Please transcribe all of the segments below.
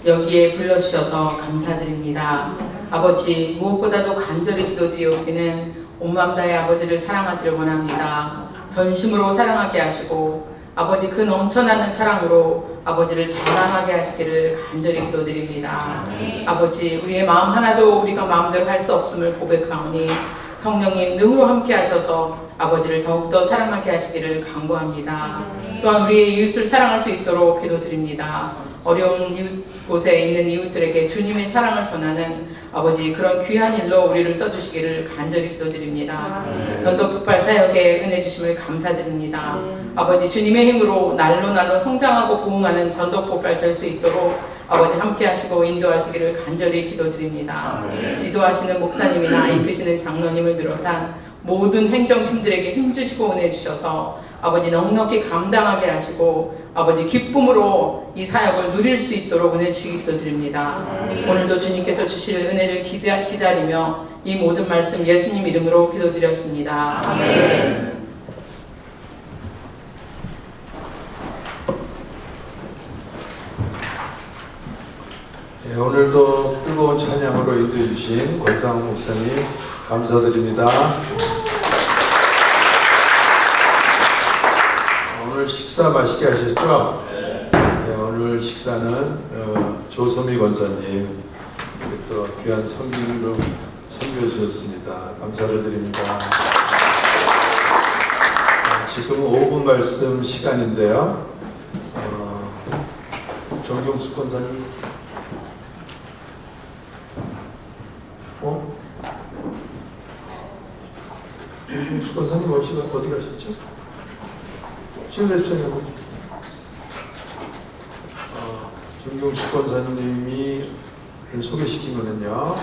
여기에 불러주셔서 감사드립니다. 아버지, 무엇보다도 간절히 기도드리옵기는 온 마음 다해 아버지를 사랑하기를 원합니다. 전심으로 사랑하게 하시고 아버지 그 넘쳐나는 사랑으로 아버지를 자랑하게 하시기를 간절히 기도드립니다. 아버지, 우리의 마음 하나도 우리가 마음대로 할 수 없음을 고백하오니 성령님 능으로 함께 하셔서 아버지를 더욱더 사랑하게 하시기를 간구합니다. 또한 우리의 이웃을 사랑할 수 있도록 기도드립니다. 어려운 곳에 있는 이웃들에게 주님의 사랑을 전하는 아버지 그런 귀한 일로 우리를 써주시기를 간절히 기도드립니다. 전도폭발 사역에 은혜 주심을 감사드립니다. 아버지 주님의 힘으로 날로 성장하고 부흥하는 전도폭발 될 수 있도록 아버지 함께 하시고 인도하시기를 간절히 기도드립니다. 지도하시는 목사님이나 이끄시는 장로님을 비롯한 모든 행정팀들에게 힘주시고 은혜 주셔서 아버지 넉넉히 감당하게 하시고 아버지 기쁨으로 이 사역을 누릴 수 있도록 은혜 주시기 기도드립니다. 오늘도 주님께서 주실 은혜를 기다리며 이 모든 말씀 예수님 이름으로 기도드렸습니다. 아멘. 네, 오늘도 뜨거운 찬양으로 인도해 주신 권상우 목사님 감사드립니다. 오늘 식사 맛있게 하셨죠? 네, 오늘 식사는 조소미 권사님 또 귀한 성기로 섬겨주셨습니다. 감사를 드립니다. 지금 5분 말씀 시간인데요. 정경수 권사님 정경수 권사님 어디 가셨죠? 신뢰수사님 정경수 권사님이 소개시키면은요,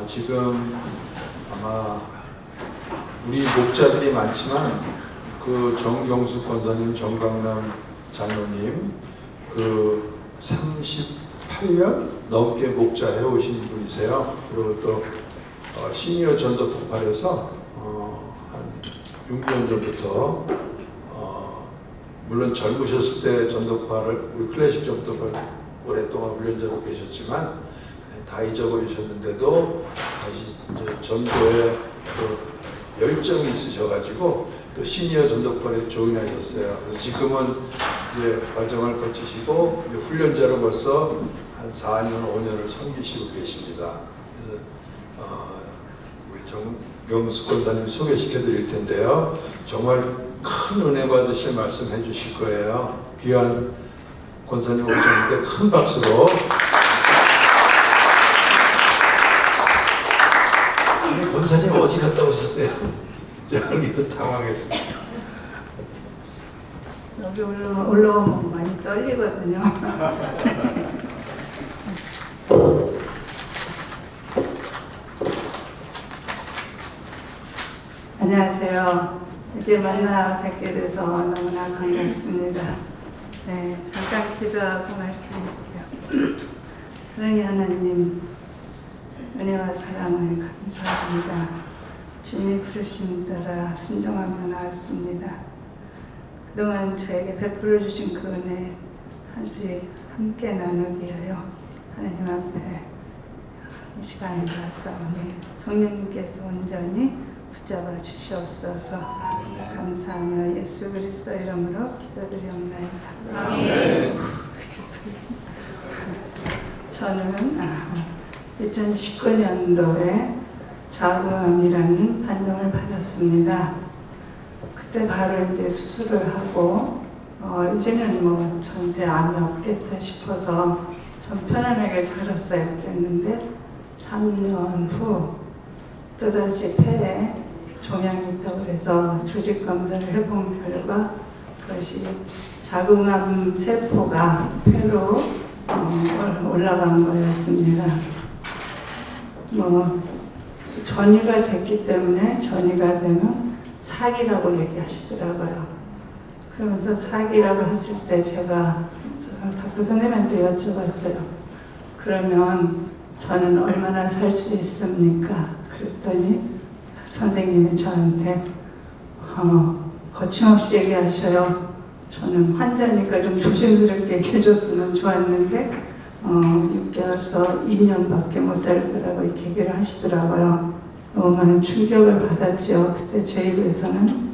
지금 아마 우리 목자들이 많지만 그 정경수 권사님, 정강남 장로님 그 38년 넘게 목자 해오신 분이세요. 그리고 또 시니어 전도 폭발에서 한 6년 전부터 물론 젊으셨을 때 전도파를 우리 클래식 전도파를 오랫동안 훈련자로 계셨지만 다 잊어버리셨는데도 다시 이제 전도에 또 열정이 있으셔가지고 또 시니어 전도파에 조인하셨어요. 그래서 지금은 이제 과정을 거치시고 이제 훈련자로 벌써 한 4년, 5년을 섬기시고 계십니다. 그래서 우리 정경수 권사님 소개시켜드릴 텐데요. 정말 큰 은혜 받으실 말씀 해주실 거예요. 귀한 권사님 오셨는데 큰 박수로. 우리 권사님 어디 갔다 오셨어요? 저기도 당황했습니다. 여기 올라오면 많이 떨리거든요. 안녕하세요. 이렇게 만나 뵙게 돼서 너무나 반갑습니다. 네, 잠깐 기도하고 말씀드릴게요. 사랑의 하나님, 은혜와 사랑을 감사합니다. 주님이 부르심 따라 순종하며 나왔습니다. 그동안 저에게 베풀어 주신 그 은혜 한주에 함께 나누기 위하여 하나님 앞에 이 시간을 왔사오니 성령님께서 온전히 붙잡아 주시옵소서. 감사하며 예수 그리스도 이름으로 기도드리옵나이다. 아멘. 저는 2019년도에 자궁암이라는 판정을 받았습니다. 그때 바로 이제 수술을 하고 이제는 뭐 저한테 암이 없겠다 싶어서 전 편안하게 살았어요. 그랬는데 3년 후 또다시 폐에 종양이 있다고 그래서 조직 검사를 해본 결과 그것이 자궁암 세포가 폐로 올라간 거였습니다. 뭐 전이가 됐기 때문에 전이가 되면 사기라고 얘기하시더라고요. 그러면서 사기라고 했을 때 제가 닥터 선생님한테 여쭤봤어요. 그러면 저는 얼마나 살 수 있습니까? 그랬더니 선생님이 저한테 거침없이 얘기하셔요. 저는 환자니까 좀 조심스럽게 얘기해 줬으면 좋았는데 6개월에서 2년밖에 못 살 거라고 이렇게 얘기를 하시더라고요. 너무 많은 충격을 받았죠. 그때 제 입에서는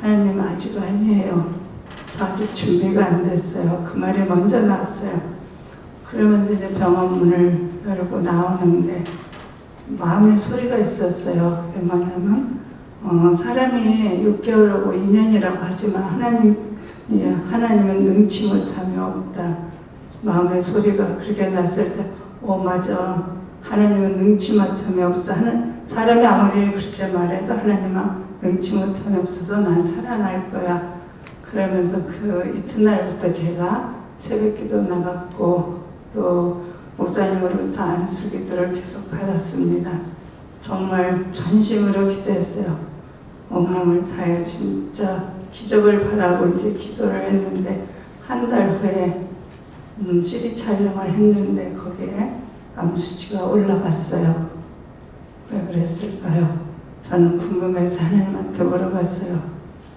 하나님 아직 아니에요. 저 아직 준비가 안 됐어요. 그 말이 먼저 나왔어요. 그러면서 이제 병원 문을 열고 나오는데 마음의 소리가 있었어요. 그게 뭐냐면 사람이 6개월하고 2년이라고 하지만 하나님은 능치 못함이 없다. 마음의 소리가 그렇게 났을 때 맞아. 하나님은 능치 못함이 없어. 사람이 아무리 그렇게 말해도 하나님은 능치 못함이 없어서 난 살아날 거야. 그러면서 그 이튿날부터 제가 새벽기도 나갔고 또 목사님으로부터 안수기도를 계속 받았습니다. 정말 전심으로 기도했어요. 온몸을 다해 진짜 기적을 바라고 이제 기도를 했는데 한 달 후에 CD 촬영을 했는데 거기에 암수치가 올라갔어요. 왜 그랬을까요? 저는 궁금해서 하나님한테 물어봤어요.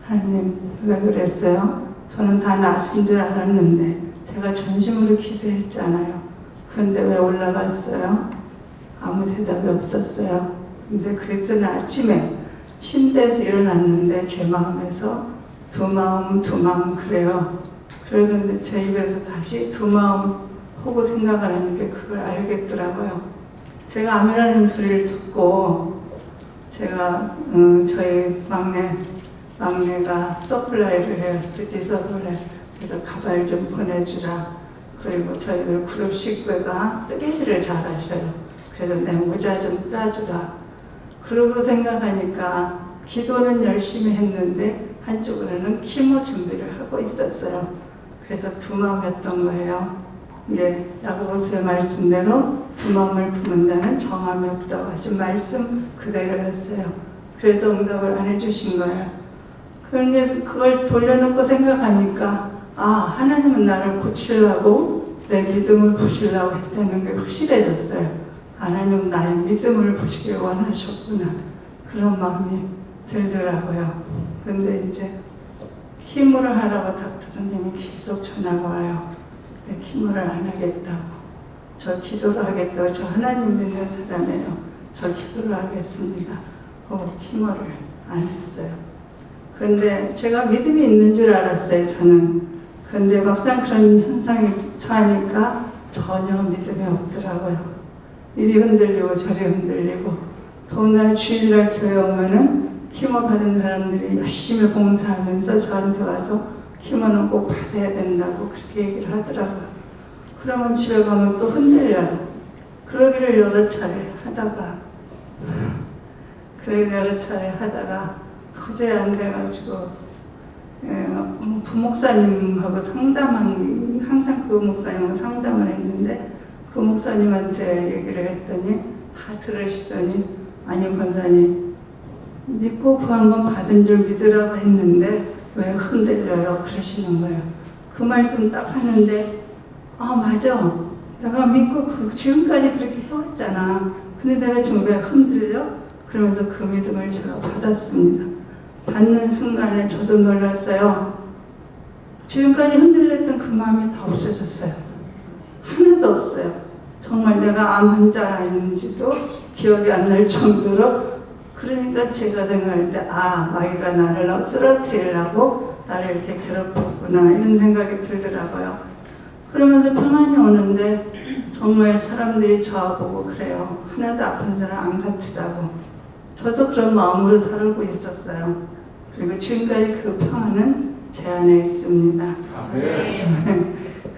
하나님 왜 그랬어요? 저는 다 나신 줄 알았는데 제가 전심으로 기도했잖아요. 그런데 왜 올라갔어요? 아무 대답이 없었어요. 근데 그랬더니 아침에 침대에서 일어났는데 제 마음에서 두 마음 그래요. 그러는데 제 입에서 다시 두 마음 하고 생각을 하니까 그걸 알겠더라고요. 제가 암이라는 소리를 듣고 제가 저희 막내가 서플라이를 해요. 뷰티 서플라이. 그래서 가발 좀 보내주라. 그리고 저희들 그룹 식구가 뜨개질을 잘 하셔요. 그래서 내 모자 좀 따주라. 그러고 생각하니까 기도는 열심히 했는데 한쪽으로는 키모 준비를 하고 있었어요. 그래서 두 마음이었던 거예요. 이제 야고보서의 말씀대로 두 마음을 품는다는 정함이 없다고 하신 말씀 그대로였어요. 그래서 응답을 안 해주신 거예요. 그런데 그걸 돌려놓고 생각하니까 하나님은 나를 고치려고 내 믿음을 보시려고 했다는 게 확실해졌어요. 하나님은 나의 믿음을 보시길 원하셨구나. 그런 마음이 들더라고요. 그런데 이제 키모를 하라고 닥터 선생님이 계속 전화가 와요. 내 키모를 안 하겠다고. 저 기도를 하겠다고. 저 하나님 믿는 사람이에요. 저 기도를 하겠습니다. 키모를 안 했어요. 그런데 제가 믿음이 있는 줄 알았어요. 저는. 그런데 막상 그런 현상이 처하니까 전혀 믿음이 없더라고요. 이리 흔들리고 저리 흔들리고 더군다나 주일날 교회 오면은 키모 받은 사람들이 열심히 봉사하면서 저한테 와서 키모는 꼭 받아야 된다고 그렇게 얘기를 하더라고요. 그러면 집에 가면 또 흔들려요. 그러기를 여러 차례 하다가 도저히 안 돼가지고 부목사님하고 항상 그 목사님하고 상담을 했는데 그 목사님한테 얘기를 했더니 들으시더니 아니 권사님 믿고 구한 건 받은 줄 믿으라고 했는데 왜 흔들려요? 그러시는 거예요. 그 말씀 딱 하는데 맞아. 내가 믿고 지금까지 그렇게 해왔잖아. 근데 내가 지금 왜 흔들려? 그러면서 그 믿음을 제가 받았습니다. 받는 순간에 저도 놀랐어요. 지금까지 흔들렸던 그 마음이 다 없어졌어요. 하나도 없어요. 정말 내가 암 환자인지도 기억이 안 날 정도로. 그러니까 제가 생각할 때 마귀가 나를 쓰러뜨리려고 나를 이렇게 괴롭혔구나 이런 생각이 들더라고요. 그러면서 평안이 오는데 정말 사람들이 저보고 그래요. 하나도 아픈 사람 안 같으다고. 저도 그런 마음으로 살고 있었어요. 그리고 지금까지 그 평안은 제 안에 있습니다.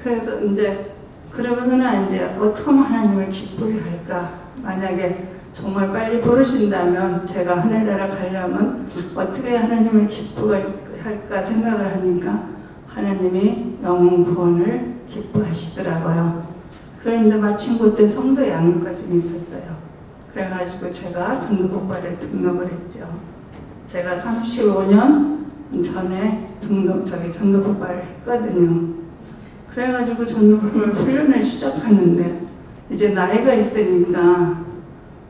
그래서 이제 그러고서는 이제 어떻게 하나님을 기쁘게 할까? 만약에 정말 빨리 부르신다면 제가 하늘나라 가려면 어떻게 하나님을 기쁘게 할까 생각을 하니까 하나님이 영혼 구원을 기뻐하시더라고요. 그런데 마침 그때 성도 양육과정이 있었어요. 그래가지고 제가 전도복발에 등록을 했죠. 제가 35년 전에 전도복발을 했거든요. 그래가지고 전도복발 훈련을 시작하는데 이제 나이가 있으니까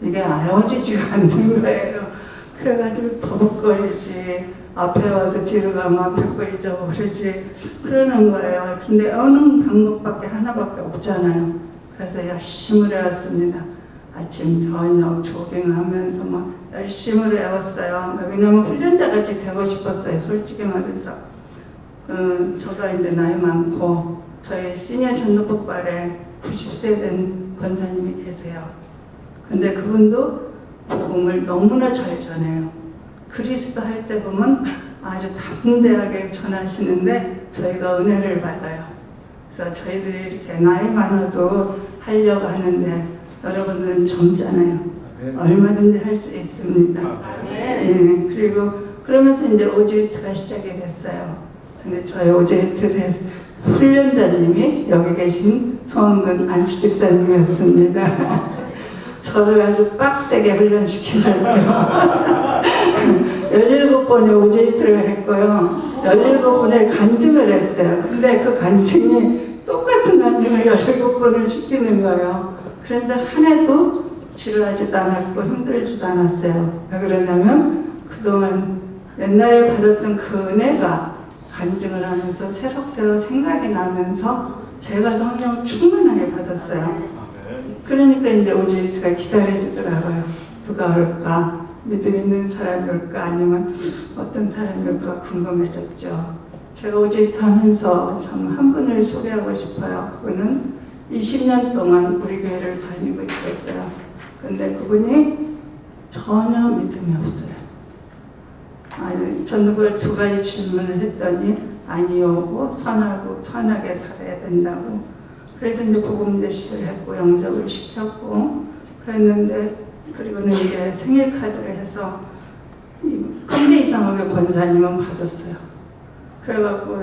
이게 아워지지가 않는 거예요. 그래가지고 버벅거리지, 앞에 와서 뒤로 가면 앞에 거 잊어버리지 그러는 거예요. 근데 어느 방법밖에 하나밖에 없잖아요. 그래서 열심히 외웠습니다. 아침 저녁 조깅하면서 막 열심히 외웠어요. 왜냐면 훈련자같이 되고 싶었어요. 솔직히 말해서. 저가 이제 나이 많고 저희 시니어 전도폭발에 90세 된 권사님이 계세요. 근데 그분도 복음을 너무나 잘 전해요. 그리스도 할 때 보면 아주 담대하게 전하시는데 저희가 은혜를 받아요. 그래서 저희들이 이렇게 나이 많아도 하려고 하는데 여러분들은 젊잖아요. 얼마든지 할 수 있습니다. 예, 그리고 그러면서 이제 오지위트가 시작이 됐어요. 근데 저희 오지위트 훈련자님이 여기 계신 성원근 안수 집사님이었습니다. 저를 아주 빡세게 훈련시키셨죠. 17번의 오지위트를 했고요. 17번의 간증을 했어요. 근데 그 간증이 똑같은 간증을 17번을 시키는 거예요. 그런데 한 해도 지루하지도 않았고 힘들지도 않았어요. 왜 그러냐면 그동안 옛날에 받았던 그 은혜가 간증을 하면서 새록새록 생각이 나면서 제가 성령을 충만하게 받았어요. 그러니까 이제 오지위트가 기다려지더라고요. 누가 올까? 믿음 있는 사람이 올까? 아니면 어떤 사람이 올까 궁금해졌죠. 제가 오지위트 하면서 참 한 분을 소개하고 싶어요. 그분은 20년 동안 우리 교회를 다니고 있었어요. 근데 그분이 전혀 믿음이 없어요. 저는 그걸 2가지 질문을 했더니 아니오고 선하게 살아야 된다고. 그래서 이제 복음 제시를 했고 영접을 시켰고 그랬는데 그리고는 이제 생일 카드를 해서 근대 이상하게 권사님은 받았어요. 그래갖고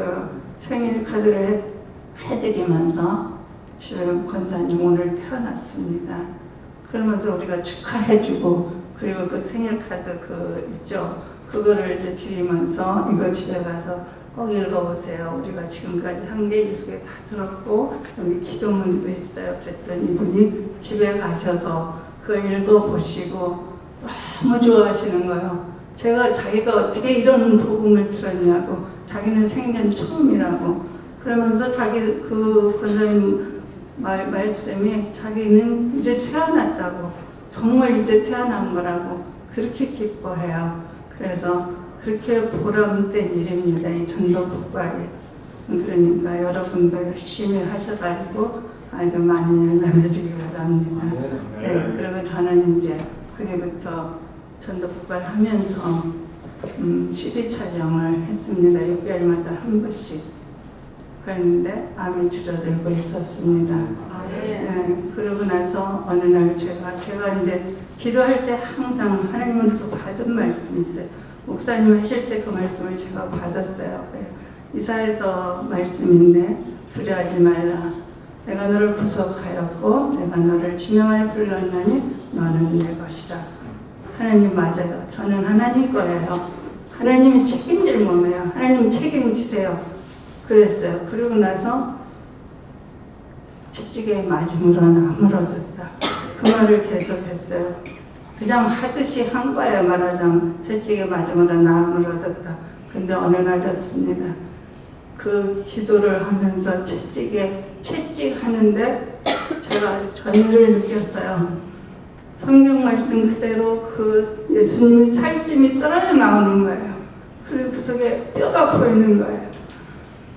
생일 카드를 해드리면서 지금 권사님 오늘 태어났습니다. 그러면서 우리가 축하해주고 그리고 그 생일 카드 그 있죠. 그거를 이제 드리면서 이거 집에 가서 꼭 읽어보세요. 우리가 지금까지 한계지 속에 다 들었고 여기 기도문도 있어요. 그랬더니 이분이 집에 가셔서 그걸 읽어보시고 너무 좋아하시는 거예요. 자기가 어떻게 이런 복음을 들었냐고. 자기는 생전 처음이라고. 그러면서 자기 그 권사님 말씀이 자기는 이제 태어났다고. 정말 이제 태어난 거라고. 그렇게 기뻐해요. 그래서 그렇게 보람된 일입니다. 이 전도폭발이. 그러니까 여러분도 열심히 하셔가지고 아주 많은 일 맺으시기 바랍니다. 네, 그리고 저는 이제 그때부터 전도폭발 하면서 CD 촬영을 했습니다. 6개월마다 한 번씩. 그랬는데 암이 줄어들고 있었습니다. 네, 그러고 나서 어느 날 제가 이제 기도할 때 항상 하나님으로서 받은 말씀이 있어요. 목사님 하실 때 그 말씀을 제가 받았어요. 이사에서 말씀인데 두려워하지 말라. 내가 너를 구속하였고 내가 너를 지명하여 불렀나니 너는 내 것이라. 하나님 맞아요. 저는 하나님 거예요. 하나님이 책임질 몸이에요. 하나님 책임지세요. 그랬어요. 그리고 나서 채찍에 맞음으로 나무를 얻었다. 그 말을 계속했어요. 그냥 하듯이 한 거예요. 말하자면 채찍에 맞음으로 나무를 얻었다. 근데 어느 날이었습니다. 그 기도를 하면서 채찍하는데 제가 전율을 느꼈어요. 성경 말씀 그대로 그 예수님이 살찜이 떨어져 나오는 거예요. 그리고 그 속에 뼈가 보이는 거예요.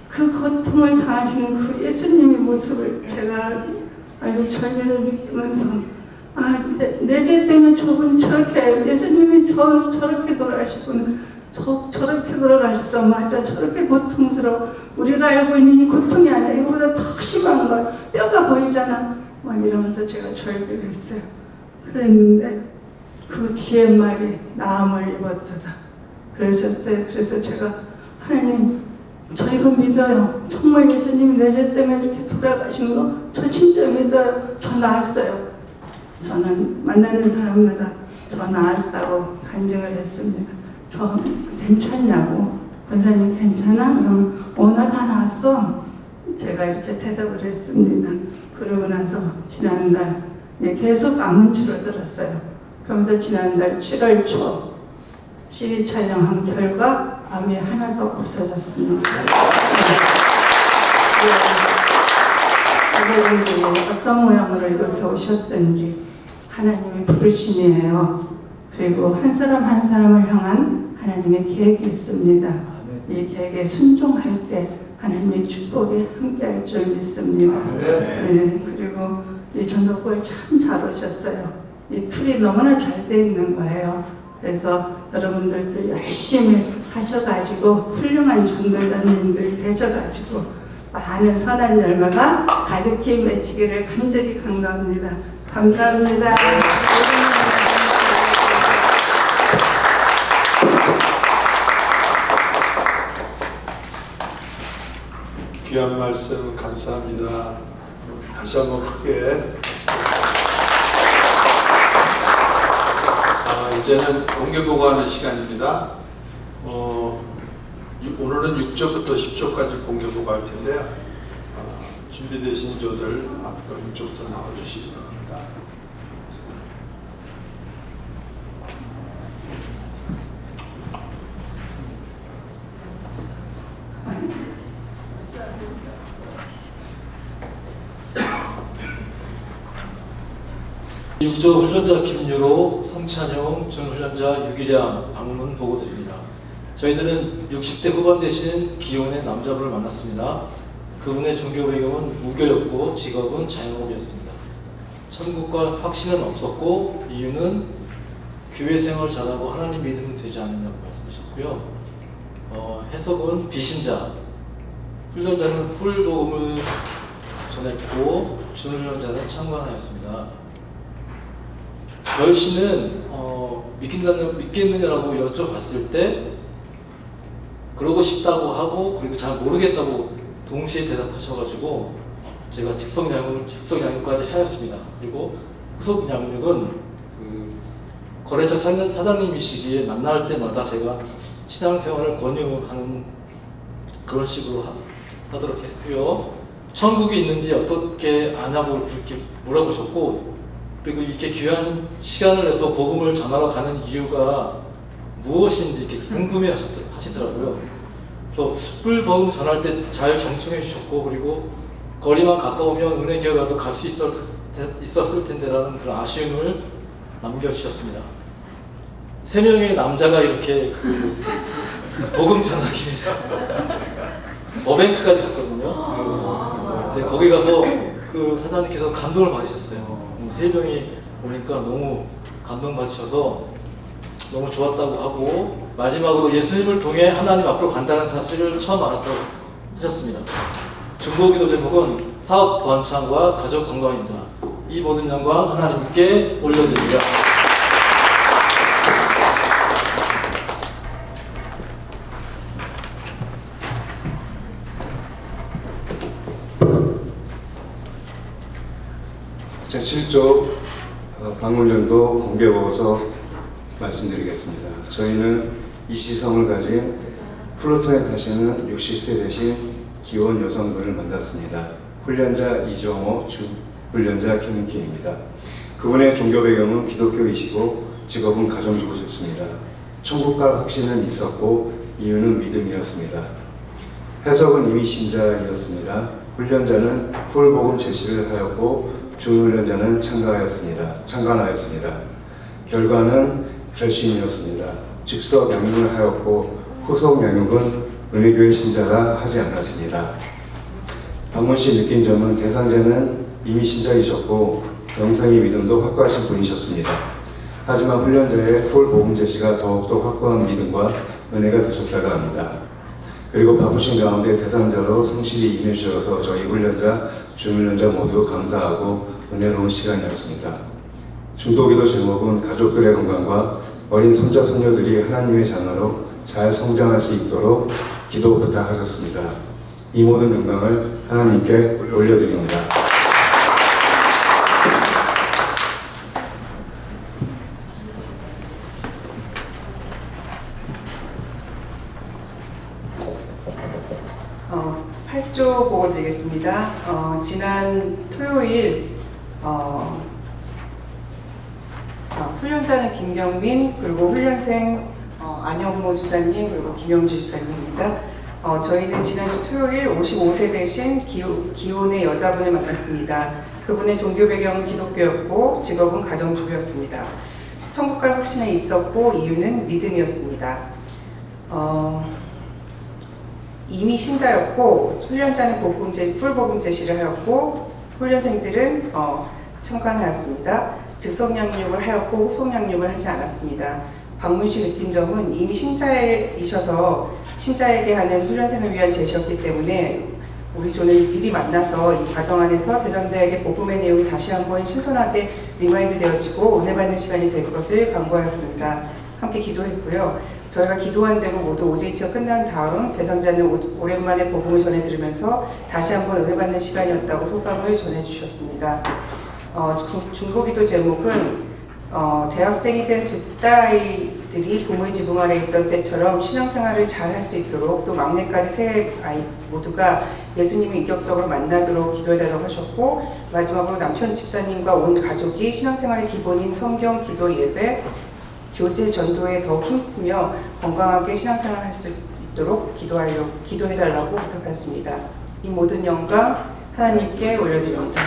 그 고통을 당하시는 그 예수님의 모습을 제가 아주 전율을 느끼면서 내 죄 때문에 저분이 저렇게 예수님이 저렇게 돌아가시구나. 저렇게 돌아가셨어. 맞아. 저렇게 고통스러워. 우리가 알고 있는 이 고통이 아니야. 이거보다 더 심한 거야. 뼈가 보이잖아. 막 이러면서 제가 절규를 했어요. 그랬는데 그 뒤에 말이 나음을 입었도다. 그러셨어요. 그래서 제가 하나님 저 이거 믿어요. 정말 예수님이 내 죄 때문에 이렇게 돌아가신 거 저 진짜 믿어요. 저 나았어요. 저는 만나는 사람마다 저 나았다고 간증을 했습니다. 저 괜찮냐고. 권사님 괜찮아? 그러면 나 다 나았어. 제가 이렇게 대답을 했습니다. 그러고 나서 지난달 계속 암은 줄어들었어요. 그러면서 지난달 7월 초 CD 촬영한 결과 암이 하나도 없어졌습니다. 여러분들이 어떤 모양으로 이곳에 오셨든지 하나님의 부르심이에요. 그리고 한 사람 한 사람을 향한 하나님의 계획이 있습니다. 이 계획에 순종할 때 하나님의 축복이 함께할 줄 믿습니다. 네, 그리고 이 전도부를 참 잘 오셨어요. 이 툴이 너무나 잘 돼 있는 거예요. 그래서 여러분들도 열심히 하셔가지고 훌륭한 전도자님들이 되셔가지고 많은 선한 열매가 가득히 맺히기를 간절히 강구합니다. 감사합니다. 귀한 말씀 감사합니다. 다시 한번 크게. 이제는 공개보고하는 시간입니다. 오늘은 6조부터 10조까지 공개보고할 텐데요. 준비되신 조들 앞으로 6조부터 나와주시기 바랍니다. 육조 훈련자 김유로, 성찬용, 준훈련자 유기량 방문 보고 드립니다. 저희들은 60대 후반 되신 기혼의 남자분을 만났습니다. 그분의 종교 배경은 무교였고 직업은 자영업이었습니다. 천국과 확신은 없었고 이유는 교회 생활 잘하고 하나님 믿으면 되지 않느냐고 말씀하셨고요. 해석은 비신자, 훈련자는 풀복음을 전했고 준훈련자는 참관하였습니다. 결신은 믿겠느냐라고 여쭤봤을 때 그러고 싶다고 하고 그리고 잘 모르겠다고 동시에 대답하셔가지고 제가 직속 양육까지 하였습니다. 그리고 후속 양육은 거래처 사장님이시기에 만날 때마다 제가 신앙생활을 권유하는 그런 식으로 하도록 했고요. 천국이 있는지 어떻게 아냐고 그렇게 물어보셨고 그리고 이렇게 귀한 시간을 내서 복음을 전하러 가는 이유가 무엇인지 이렇게 궁금해 하시더라고요. 그래서 풀 복음 전할 때 잘 경청해 주셨고 그리고 거리만 가까우면 은혜교회라도 갈 수 있었을 텐데라는 그런 아쉬움을 남겨주셨습니다. 3명의 남자가 이렇게 복음 전하기 위해서 어벤트까지 갔거든요. 근데 거기 가서 그 사장님께서 감동을 받으셨어요. 3명이 오니까 너무 감동받으셔서 너무 좋았다고 하고 마지막으로 예수님을 통해 하나님 앞으로 간다는 사실을 처음 알았다고 하셨습니다. 중보기도 제목은 사업 번창과 가족 건강입니다. 이 모든 영광 하나님께 올려드립니다. 제7조 방문연도 공개보고서 말씀드리겠습니다. 저희는 이시성을 가진 플루톤에 사시는 60세 되신 기혼 여성분을 만났습니다. 훈련자 이정호, 훈련자 김은기입니다. 그분의 종교 배경은 기독교이시고 직업은 가정주부셨습니다. 천국갈 확신은 있었고 이유는 믿음이었습니다. 해석은 이미 신자이었습니다. 훈련자는 풀복음 제시를 하였고 준훈련자는 참관하였습니다. 결과는 결심이었습니다. 직속 양육을 하였고 후속 양육은 은혜교회 신자라 하지 않았습니다. 방문 시 느낀 점은 대상자는 이미 신자이셨고 영성의 믿음도 확고하신 분이셨습니다. 하지만 훈련자의 풀 복음 제시가 더욱더 확고한 믿음과 은혜가 되셨다고 합니다. 그리고 바쁘신 가운데 대상자로 성실히 임해 주셔서 저희 훈련자, 준훈련자 모두 감사하고 은혜로운 시간이었습니다. 중도기도 제목은 가족들의 건강과 어린 손자, 손녀들이 하나님의 자녀로 잘 성장할 수 있도록 기도 부탁하셨습니다. 이 모든 영광을 하나님께 올려드립니다. 보고 드리겠습니다. 지난 토요일 훈련자는 김경민 그리고 훈련생 안영모 집사님 그리고 김영주 집사님입니다. 저희는 지난주 토요일 55세 되신 기혼의 여자분을 만났습니다. 그분의 종교 배경은 기독교였고 직업은 가정주부였습니다. 천국갈 확신에 있었고 이유는 믿음이었습니다. 이미 신자였고 훈련자는 풀복음 제시를 하였고 훈련생들은 참관하였습니다. 즉석 양육을 하였고 후속 양육을 하지 않았습니다. 박문씨 느낀 점은 이미 신자이셔서 신자에게 하는 훈련생을 위한 제시였기 때문에 우리 조는 미리 만나서 이 과정 안에서 대상자에게 복음의 내용이 다시 한번 신선하게 리마인드 되어지고 은혜 받는 시간이 될 것을 간구하였습니다. 함께 기도했고요. 저희가 기도한 대로 모두 OJT가 끝난 다음 대상자는 오랜만에 복음을 전해 들으면서 다시 한번 은혜 받는 시간이었다고 소감을 전해 주셨습니다. 중보기도 제목은 대학생이 된 두 딸아이들이 부모의 지붕 아래 있던 때처럼 신앙생활을 잘 할 수 있도록 또 막내까지 세 아이 모두가 예수님을 인격적으로 만나도록 기도해달라고 하셨고 마지막으로 남편 집사님과 온 가족이 신앙생활의 기본인 성경, 기도, 예배, 교제, 전도에 더욱 힘쓰며 건강하게 신앙생활을 할 수 있도록 기도해달라고 부탁하였습니다. 이 모든 영광 하나님께 올려드립니다.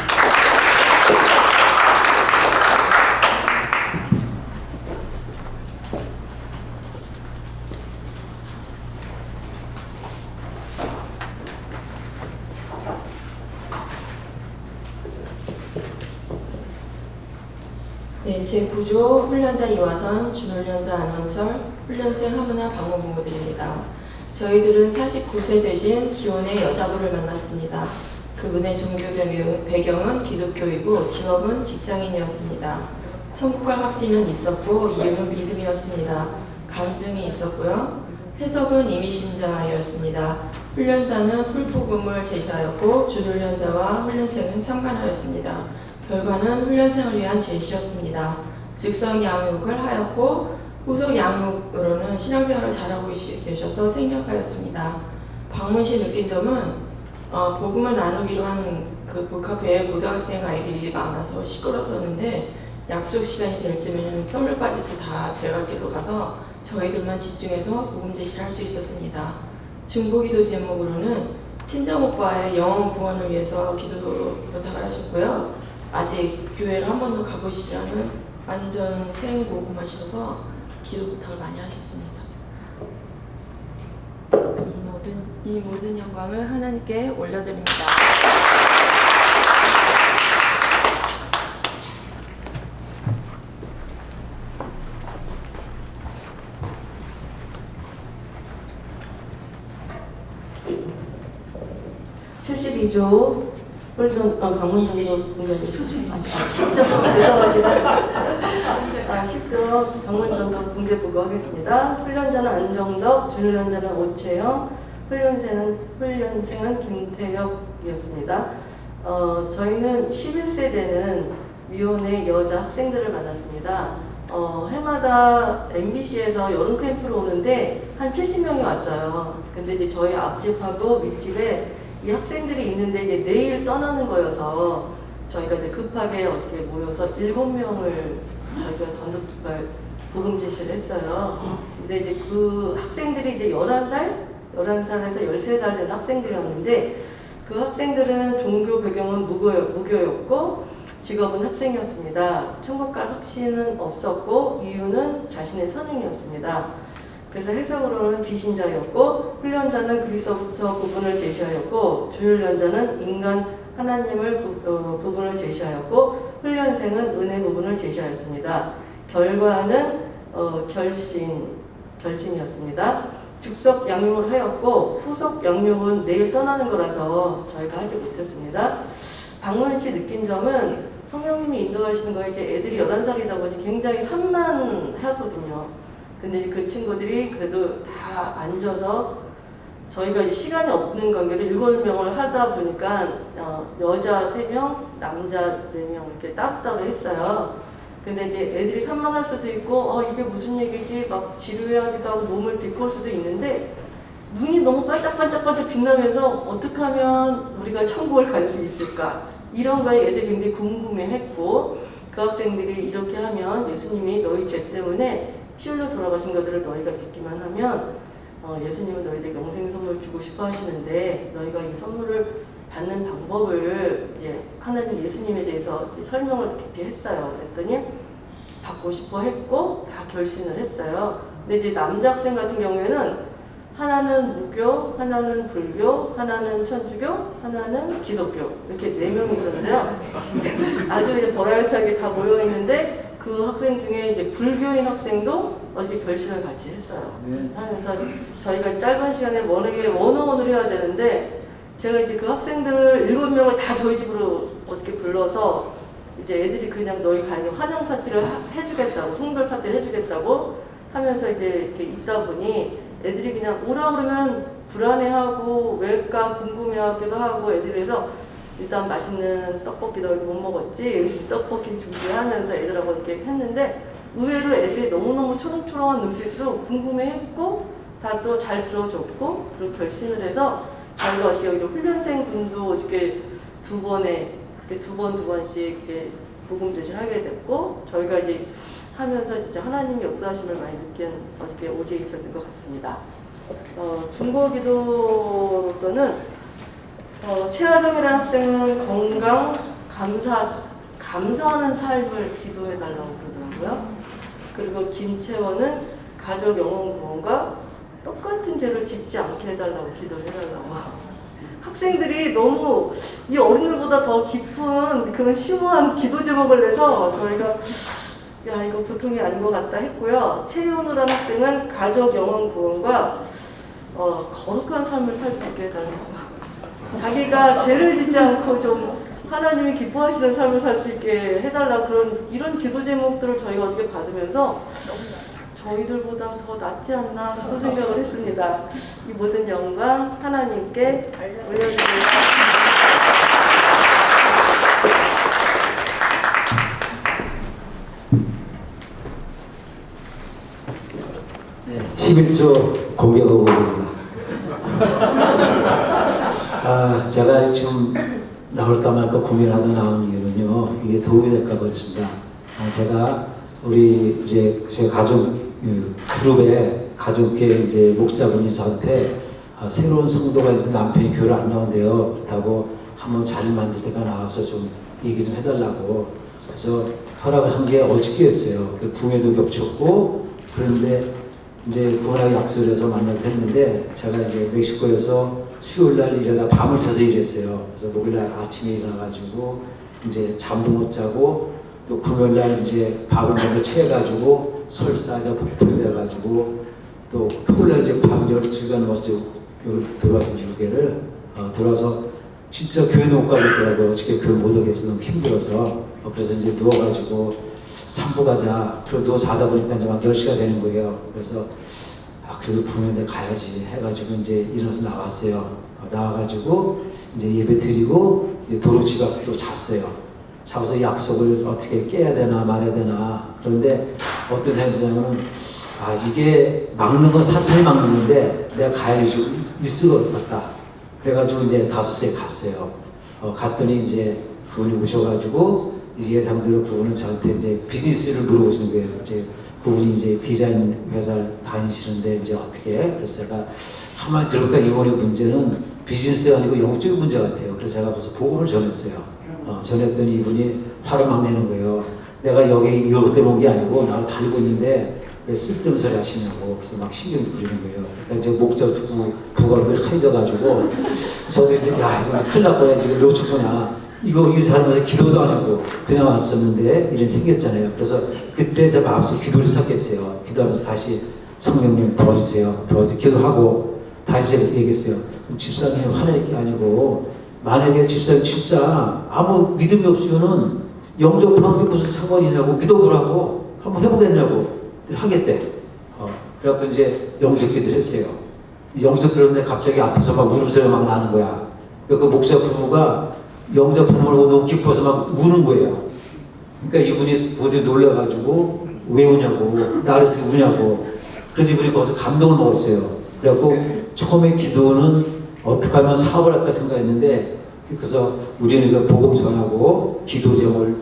네, 제9조 훈련자 이화선, 준훈련자 안원철, 훈련생 하문아 방문 부부들입니다. 저희들은 49세 되신 기혼의 여자분을 만났습니다. 그분의 종교 배경은 기독교이고 직업은 직장인이었습니다. 천국갈 확신은 있었고 이유는 믿음이었습니다. 간증이 있었고요. 해석은 이미 신자였습니다. 훈련자는 풀복음을 제시하였고 준훈련자와 훈련생은 참관하였습니다. 결과는 훈련생을 위한 제시였습니다. 즉석 양육을 하였고 후속 양육으로는 신앙생활을 잘하고 계셔서 생략하였습니다. 박문씨 느낀 점은 복음을 나누기로 한 그 복합회에 고등학생 아이들이 많아서 시끄러웠었는데 약속 시간이 될 쯤에는 썰물 빠져서 다 제갈길로 가서 저희들만 집중해서 복음 제시를 할 수 있었습니다. 중보기도 제목으로는 친정오빠의 영혼 구원을 위해서 기도 부탁을 하셨고요. 아직 교회를 한 번도 가보시지 않은 완전 생복음하셔서 기도 부탁을 많이 하셨습니다. 이 모든 영광을 하나님께 올려드립니다. 방문 전도 공개를 10조 죄송합니다. 10조 방문 전도 공개 보고하겠습니다. 훈련자는 안정덕, 준훈련자는 오채영, 훈련생은 김태혁이었습니다. 저희는 11세 되는 미혼의 여자 학생들을 만났습니다. 해마다 MBC에서 여름 캠프로 오는데 한 70명이 왔어요. 근데 이제 저희 앞집하고 밑집에 이 학생들이 있는데 이제 내일 떠나는 거여서 저희가 이제 급하게 어떻게 모여서 7명을 저희가 전도발 복음 제시를 했어요. 근데 이제 그 학생들이 이제 11살에서 13살 된 학생들이었는데 그 학생들은 종교 배경은 무교였고 직업은 학생이었습니다. 천국갈 확신은 없었고 이유는 자신의 선행이었습니다. 그래서 해석으로는 비신자였고 훈련자는 그리스도부터 구분을 제시하였고 준훈련자는 인간 하나님을 부분을 제시하였고 훈련생은 은혜 부분을 제시하였습니다. 결과는 결진이었습니다. 즉석 양육을 하였고 후속 양육은 내일 떠나는 거라서 저희가 하지 못했습니다. 박문 씨 느낀 점은 성령님이 인도하시는 거에 이제 애들이 11살이다 보니 굉장히 산만하거든요. 근데 그 친구들이 그래도 다 앉아서 저희가 이제 시간이 없는 관계로 7명을 하다 보니까 여자 3명, 남자 4명 이렇게 따로따로 했어요. 근데 이제 애들이 산만할 수도 있고 이게 무슨 얘기지 막 지루해하기도 하고 몸을 비꼴 수도 있는데 눈이 너무 반짝반짝반짝 빛나면서 어떻게 하면 우리가 천국을 갈 수 있을까 이런 거에 애들이 굉장히 궁금해했고 그 학생들이 이렇게 하면 예수님이 너희 죄 때문에 시울로 돌아가신 것들을 너희가 믿기만 하면 예수님은 너희들에게 영생 선물 주고 싶어 하시는데 너희가 이 선물을 받는 방법을 이제 하나님 예수님에 대해서 설명을 깊게 했어요. 그랬더니 받고 싶어 했고 다 결신을 했어요. 근데 이제 남자 학생 같은 경우에는 하나는 무교, 하나는 불교, 하나는 천주교, 하나는 기독교 이렇게 4명이 있었는데요. 아주 이제 버라이어티하게 다 모여 있는데 그 학생 중에 이제 불교인 학생도 어떻게 결심을 같이 했어요. 하면서 저희가 짧은 시간에 워낙에 원어원을 해야 되는데 제가 이제 그 학생들 7명을 다 저희 집으로 어떻게 불러서 이제 애들이 그냥 너희 가는 환영 파티를 해주겠다고, 성별 파티를 해주겠다고 하면서 이제 이렇게 있다 보니 애들이 그냥 오라 그러면 불안해하고 왜일까 궁금해하기도 하고 애들이 해서 일단 맛있는 떡볶이 너희도 못 먹었지? 떡볶이 준비하면서 애들하고 이렇게 했는데 의외로 애들이 너무너무 초롱초롱한 눈빛으로 궁금해했고 다 또 잘 들어줬고 그리고 결심을 해서 저희가 어떻게 훈련생 분도 이렇게 두 번씩 이렇게 복음 제시하게 됐고 저희가 이제 하면서 진짜 하나님의 역사하심을 많이 느낀 어떻게 오직이 된 것 같습니다. 중보기도로서는 최하정이라는 학생은 건강, 감사하는 삶을 기도해달라고 그러더라고요. 그리고 김채원은 가족 영혼 구원과 똑같은 죄를 짓지 않게 해달라고 기도를 해달라고. 학생들이 너무 이 어린이들보다 더 깊은 그런 심오한 기도 제목을 내서 저희가 야 이거 보통이 아닌 것 같다 했고요. 최윤우라는 학생은 가족 영혼 구원과 거룩한 삶을 살 수 있게 해달라고. 자기가 죄를 짓지 않고 좀 하나님이 기뻐하시는 삶을 살 수 있게 해달라 그런 이런 기도 제목들을 저희가 어떻게 받으면서 저희들보다 더 낫지 않나 싶은 생각을 했습니다. 이 모든 영광 하나님께 올려드리겠습니다. 네, 11조 공개보고입니다. 제가 지금 나올까 말까 고민하다 나온 이유는요, 이게 도움이 될까 그렇습니다. 제가 우리 이제 저희 가족 그룹의 가족계 이제 목자분이 저한테 새로운 성도가 있는 남편이 교회를 안 나온대요. 그렇다고 한번 자리 만들 때가 나와서 좀 얘기 좀 해달라고. 그래서 허락을 한 게 어저께였어요. 붕해도 겹쳤고 그런데 이제 그분하고 약속을 해서 만나기로 했는데 제가 이제 멕시코에서 수요일날 일하다 밤을 새서 일했어요. 그래서 목요일날 아침에 일어나가지고 이제 잠도 못 자고 또 금요일날 이제 밥을 먼저 채워가지고 설사가 복통이 돼가지고 또 토요일날 이제 밤 12시간 넘어서 여기 들어와서 미국에를 들어와서 진짜 교회도 못 가겠더라고요. 어저께 교회 못 오겠어. 너무 힘들어서. 그래서 이제 누워가지고 산부 가자. 그리고 누워 자다 보니까 이제 막 10시가 되는 거예요. 그래서 그래도 부모님한테 가야지 해가지고 이제 일어나서 나왔어요. 나와가지고 이제 예배 드리고 이제 도로 집 가서 또 잤어요. 자고서 약속을 어떻게 깨야 되나 말아야 되나. 그런데 어떤 생각이 드냐면 이게 막는 건 사탄이 막는 건데 내가 가야 있을 것 같다. 그래가지고 이제 5시에 갔어요. 갔더니 이제 그분이 오셔가지고 예상대로 그분은 저한테 이제 비즈니스를 물어보시는 거예요. 이제 그분이 이제 디자인 회사를 다니시는데 이제 어떻게? 그래서 제가 한마디 들을까 이번의 문제는 비즈니스가 아니고 영적인 문제 같아요. 그래서 제가 벌써 복음을 전했어요. 전했더니 이분이 화를 막 내는 거예요. 내가 여기 이걸 때문에 온 게 아니고 나를 달고 있는데 왜 쓸데없는 소리 하시냐고. 그래서 막 신경이 부리는 거예요. 그러니까 이제 목자 두가 얼굴이 하얘져가지고 저도 이제 야 이거 큰일 날 거야. 지금 놓쳤구나. 이거 이 살면서 기도도 안 하고 그냥 왔었는데 일이 생겼잖아요. 그래서 그때 제 마음속에 기도를 시작했어요. 기도하면서 다시 성령님 도와주세요. 도와서 기도하고 다시 제가 얘기했어요. 집사님 화낼 게 아니고 만약에 집사님 진짜 아무 믿음이 없으면은 영접하는 게 무슨 상관이 있냐고 기도하라고 한번 해보겠냐고 하겠대. 그래갖고 이제 영접 기도를 했어요. 영접 들었는데 갑자기 앞에서 막 울음소리가 막 나는 거야. 그 목사 부부가 영접함을 보고 너무 기뻐서 막 우는 거예요. 그러니까 이분이 어디 놀라가지고 왜 우냐고, 나를 우냐고. 그래서 이분이 거기서 감동을 먹었어요. 그래갖고 처음에 기도는 어떻게 하면 사업을 할까 생각했는데 그래서 우리는 복음 전하고 기도 제목을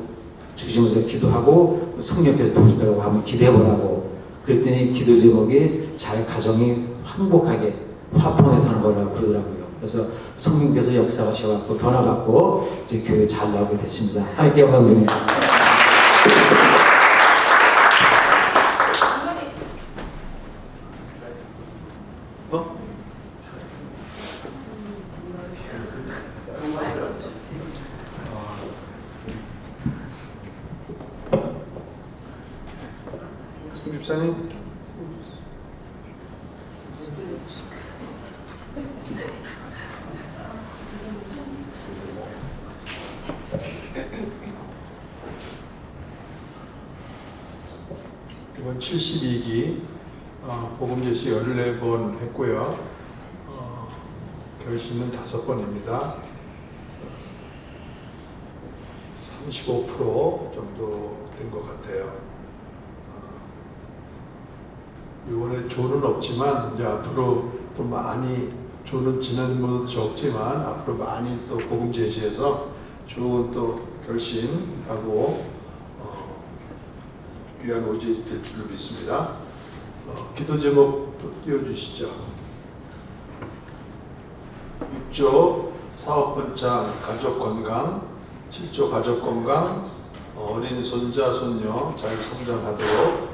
주시면서 기도하고 성령께서 도와주라고 한번 기대해보라고. 그랬더니 기도 제목이 잘 가정이 행복하게 화평에 사는 거라고 그러더라고요. 그래서 성령께서 역사하셔갖고 변화받고 이제 교회 잘 나오게 됐습니다. 하나님께 영광 드립니다. 손 집사님. 이번 72기 복음제시 14번 했고요. 결심은 5번입니다. 35% 정도 된 것 같아요. 이번에 조는 없지만 이제 앞으로 또 많이, 조는 지난번보다 적지만 앞으로 많이 또 복음 제시해서 좋은 또 결심하고 귀한 오직 될 줄로 믿습니다. 기도 제목 또 띄워주시죠. 6조 사업번창 가족 건강, 7조 가족 건강, 어린 손자 손녀 잘 성장하도록,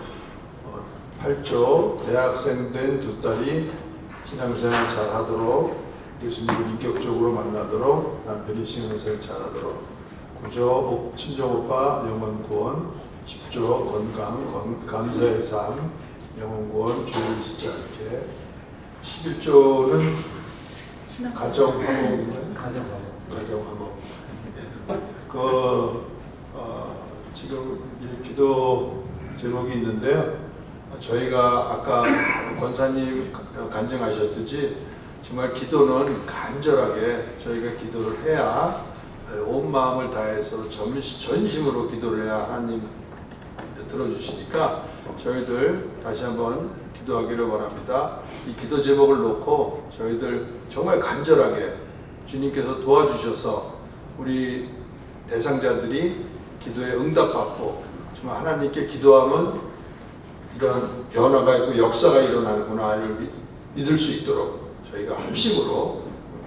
8조 대학생 된 두 딸이 신앙생활 잘하도록, 예수님을 인격적으로 만나도록, 남편이 신앙생활 잘하도록, 9조 친정오빠 영원구원, 10조 건강 감사의 삶 영원구원 주를 잊지 않게, 11조는 가정화목인가요? 가정화목. 지금 기도 제목이 있는데요. 저희가 아까 권사님 간증하셨듯이 정말 기도는 간절하게 저희가 기도를 해야, 온 마음을 다해서 전심으로 기도를 해야 하나님 들어주시니까 저희들 다시 한번 기도하기를 원합니다. 이 기도 제목을 놓고 저희들 정말 간절하게 주님께서 도와주셔서 우리 대상자들이 기도에 응답받고 정말 하나님께 기도하면 이런 변화가 있고 역사가 일어나는구나를 믿을 수 있도록 저희가 합심으로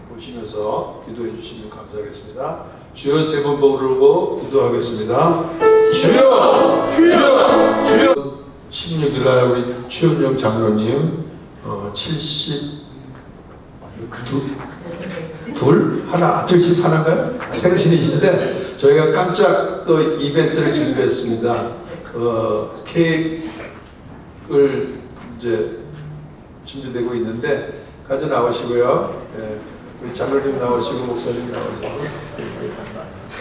보시면서 기도해 주시면 감사하겠습니다. 주여 3번 부르고 기도하겠습니다. 주여! 주여! 주여! 16일날 우리 최은영 장로님 71인가요? 생신이신데 저희가 깜짝 또 이벤트를 준비했습니다. 케이크를 이제 준비되고 있는데 가져 나오시고요. 우리 장로님 나오시고 목사님 나오시고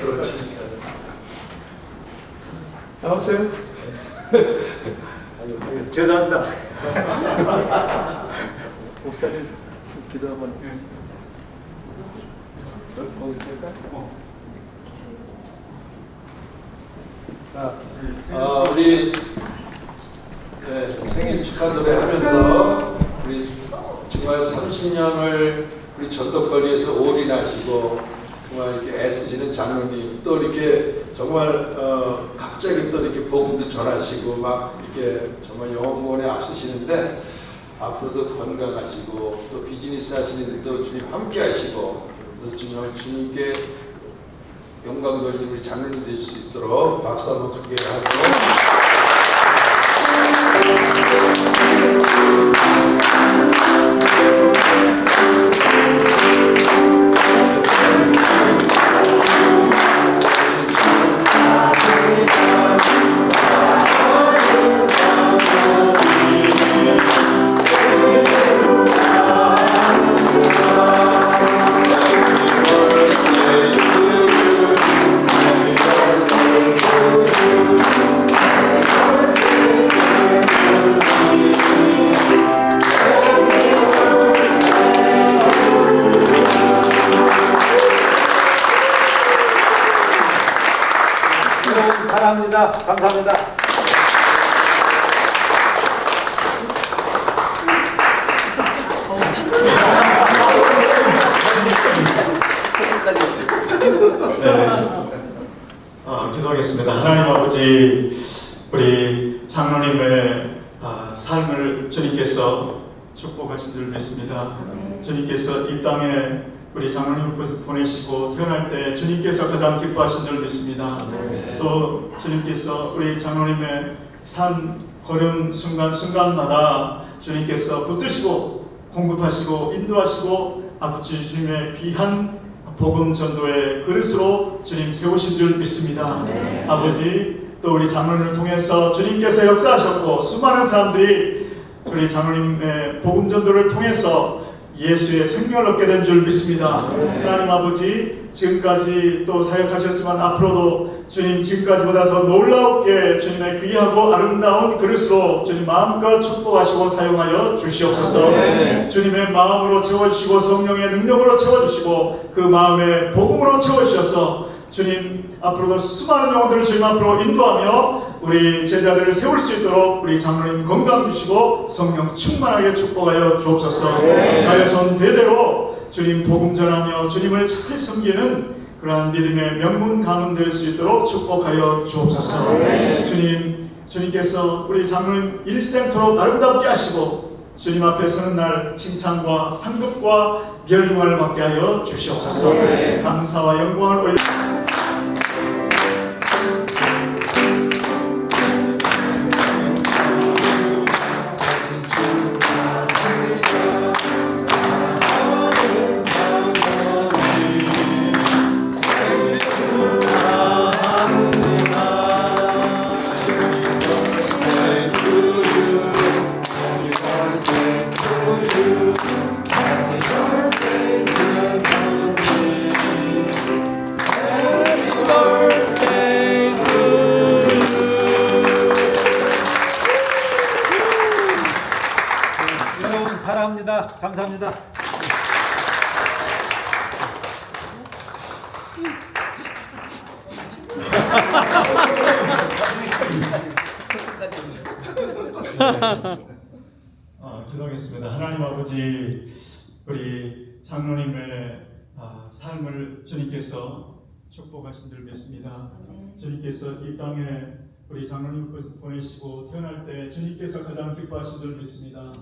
그렇지. 나오세요. 죄송합니다. 목사님 기도 한번. 우리 생일 축하 노래 하면서 우리 정말 30년을 우리 전덕거리에서 올인하시고 정말 이렇게 애쓰시는 장로님, 또 이렇게 정말 갑자기 또 이렇게 복음도 전하시고 막 이렇게 정말 영혼구원에 앞서시는데 앞으로도 건강하시고 또 비즈니스 하시는 일도 주님 함께 하시고 또 정말 주님께 영광 돌리는 우리 장로님 될 수 있도록 박수 한번 크게 하고 사랑합니다. 감사합니다. 기도하겠습니다. 하나님 아버지, 우리 장로님의 주님께서 축복하신 줄 믿습니다. 주님께서 이 땅에 우리 장로님을 보내시고 태어날 때 주님께서 가장 기뻐하신 줄 믿습니다. 또 주님께서 우리 장로님의 산 걸음 순간순간마다 주님께서 붙드시고 공급하시고 인도하시고 아버지 주님의 귀한 복음 전도의 그릇으로 주님 세우신 줄 믿습니다. 아버지 또 우리 장로님을 통해서 주님께서 역사하셨고 수많은 사람들이 우리 장로님의 복음 전도를 통해서 예수의 생명을 얻게 된 줄 믿습니다. 하나님 아버지 지금까지 또 사역하셨지만 앞으로도 주님 지금까지보다 더 놀라웠게 주님의 귀하고 아름다운 그릇으로 주님 마음껏 축복하시고 사용하여 주시옵소서. 주님의 마음으로 채워주시고 성령의 능력으로 채워주시고 그 마음의 복음으로 채워주셔서 주님 앞으로도 수많은 영혼들을 주님 앞으로 인도하며 우리 제자들을 세울 수 있도록 우리 장로님 건강 주시고 성령 충만하게 축복하여 주옵소서. 자녀손 대대로 주님 복음 전하며 주님을 잘 섬기는 그러한 믿음의 명문 가문 될 수 있도록 축복하여 주옵소서. 주님께서 우리 장로님 일생토록 아름답게 하시고 주님 앞에 서는 날 칭찬과 상급과 멸망을 받게 하여 주시옵소서. 감사와 영광을 올려 사랑합니다. 감사합니다. 기도하겠습니다. 하나님 아버지 우리 장로님의 삶을 주님께서 축복하신 줄 믿습니다. 주님께서 이 땅에 우리 장로님을 보내시고 태어날 때 주님께서 가장 기뻐하신 줄 믿습니다.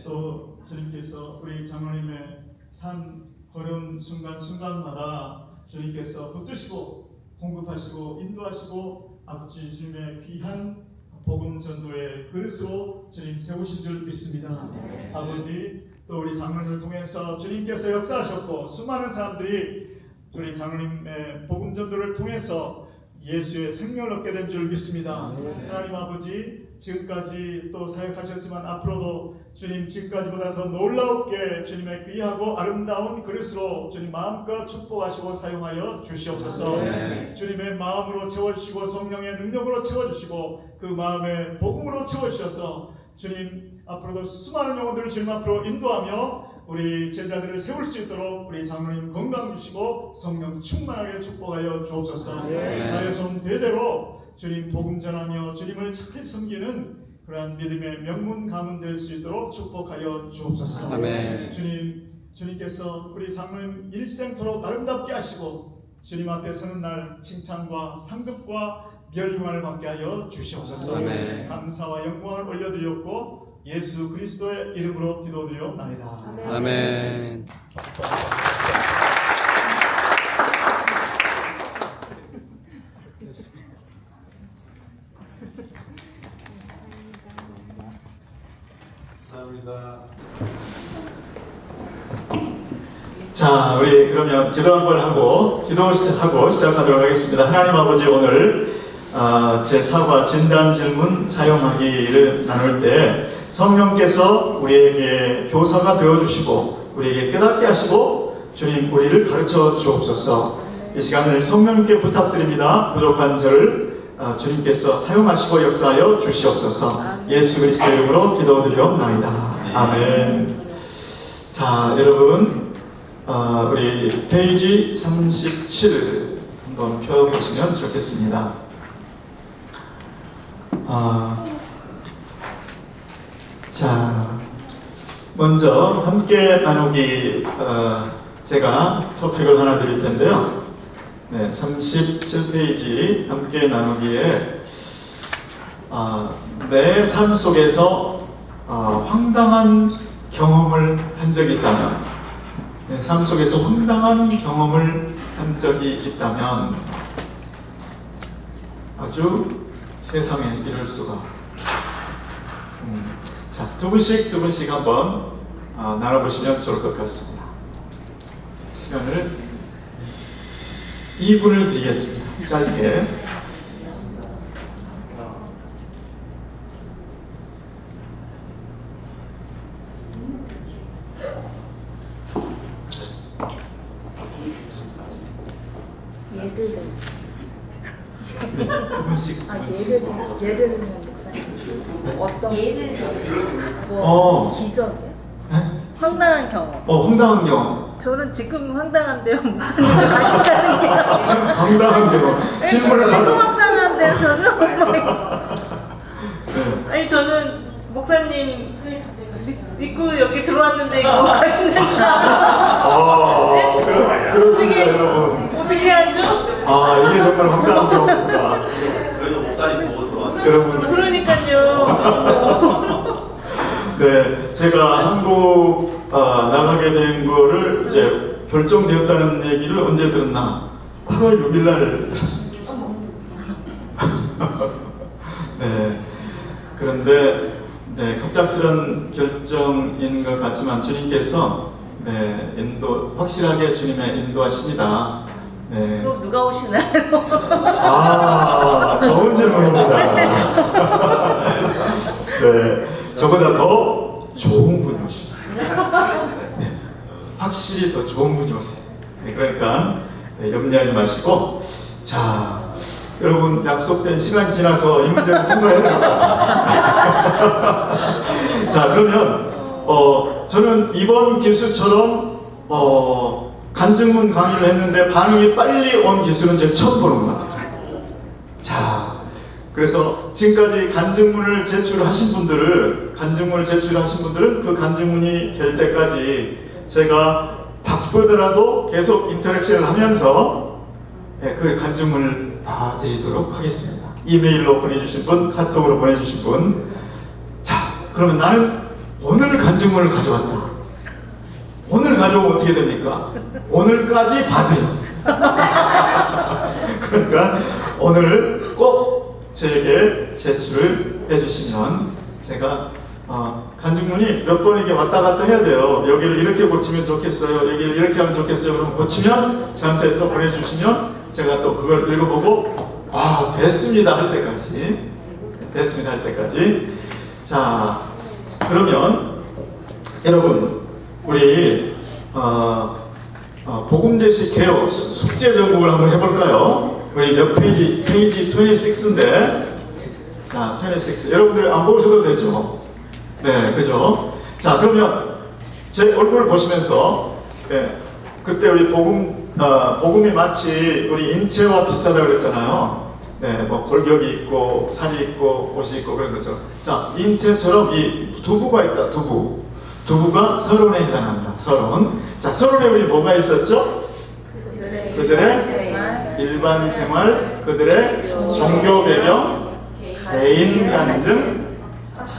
또 주님께서 우리 장로님의 산 걸음 순간순간마다 주님께서 붙드시고 공급하시고 인도하시고 아버지 주님의 귀한 복음 전도의 그릇으로 주님 세우신 줄 믿습니다. 아버지 또 우리 장로님을 통해서 주님께서 역사하셨고 수많은 사람들이 우리 장로님의 복음 전도를 통해서 예수의 생명을 얻게 된 줄 믿습니다. 하나님 아버지 지금까지 또 사역하셨지만 앞으로도 주님 지금까지보다 더 놀라웠게 주님의 귀하고 아름다운 그릇으로 주님 마음껏 축복하시고 사용하여 주시옵소서. 주님의 마음으로 채워주시고 성령의 능력으로 채워주시고 그 마음의 복음으로 채워주셔서 주님 앞으로도 수많은 영혼들을 주님 앞으로 인도하며 우리 제자들을 세울 수 있도록 우리 장로님 건강 주시고 성령 충만하게 축복하여 주옵소서. 자녀손 대대로 주님 복음 전하며 주님을 잘 섬기는 그러한 믿음의 명문 가문 될 수 있도록 축복하여 주옵소서. 주님께서 우리 장로님 일생토록 아름답게 하시고 주님 앞에 서는 날 칭찬과 상급과 멸망을 받게 하여 주시옵소서. 감사와 영광을 올려드렸고 예수 그리스도의 이름으로 기도드리옵나이다. 아멘. 감사합니다. 자, 우리 그러면 기도 한번 하고 시작하도록 하겠습니다. 하나님 아버지 오늘 제4과 진단 질문 사용하기를 나눌 때 성령께서 우리에게 교사가 되어주시고 우리에게 깨닫게 하시고 주님 우리를 가르쳐 주옵소서. 이 시간을 성령님께 부탁드립니다. 부족한 저를 주님께서 사용하시고 역사하여 주시옵소서. 예수 그리스도 이름으로 기도드리옵나이다. 아멘. 자, 여러분 우리 페이지 37 한번 펴보시면 좋겠습니다. 자, 먼저 함께 나누기 제가 토픽을 하나 드릴 텐데요. 네, 37페이지 함께 나누기에 내 삶 속에서 황당한 경험을 한 적이 있다면, 네, 삶 속에서 황당한 경험을 한 적이 있다면 아주 세상에 이럴 수가. 자, 두 분씩 한번 나눠보시면 좋을 것 같습니다. 시간을 2분을 드리겠습니다. 짧게. 네, 두 분씩. 예를 들면 목사님 어떤 기적이요? 네? 황당한 경험. 황당한 경험. 저는 지금 황당한데요, 목사님 하신다는 게. 황당한 경험. 질문을 지금 받아. 황당한데요, 저는. 아니 저는 목사님 믿고 여기 들어왔는데 이거 가신다니까. 그렇습니다, 여러분. 어떻게 하죠? 이게 정말 황당한 경험입니다. 저희도 목사님 보고 들어왔어요. 여러분. 그러니까요. 네, 제가 한국 나가게 된 거를 이제 결정되었다는 얘기를 언제 들었나? 8월 6일 날 들었습니다. 네, 그런데 네, 급작스런 결정인 것 같지만 주님께서 네, 확실하게 주님의 인도하십니다. 네. 그럼 누가 오시나요? 좋은 질문입니다. 네, 저보다 더 좋은 분이 오십니다. 네, 확실히 더 좋은 분이 오세요. 네, 그러니까 네, 염려하지 마시고, 자, 여러분 약속된 시간이 지나서 이 문제는 통과해야 될 것 같아요. 자, 그러면 저는 이번 기수처럼 간증문 강의를 했는데 반응이 빨리 온 기수는 제가 처음 보는 것 같아요. 자, 그래서 지금까지 간증문을 제출하신 분들은 그 간증문이 될 때까지 제가 바쁘더라도 계속 인터랙션을 하면서 네, 그 간증문을 다 드리도록 하겠습니다. 이메일로 보내주신 분, 카톡으로 보내주신 분. 자, 그러면 나는 오늘 간증문을 가져왔다. 오늘 가져오면 어떻게 됩니까? 오늘까지 받으려. 그러니까 오늘 꼭 저에게 제출을 해주시면 제가 간증문이 몇 번 이렇게 왔다 갔다 해야 돼요. 여기를 이렇게 고치면 좋겠어요. 여기를 이렇게 하면 좋겠어요. 그럼 고치면 저한테 또 보내주시면 제가 또 그걸 읽어보고 됐습니다 할 때까지. 자, 그러면 여러분 우리 복음제시 개요 숙제 전국을 한번 해볼까요? 우리 몇 페이지 26인데 자, 26 여러분들 안 보셔도 되죠? 네, 그죠? 자, 그러면 제 얼굴을 보시면서 네, 그때 우리 복음이 마치 우리 인체와 비슷하다고 그랬잖아요. 네, 뭐 골격이 있고 살이 있고 옷이 있고 그런 것처럼. 자, 인체처럼 이 두부가 있다. 두부가 서론에 해당합니다. 서론. 자, 서론에 우리 뭐가 있었죠? 그들의 일반 생활, 그들의 종교 배경, 개인 간증,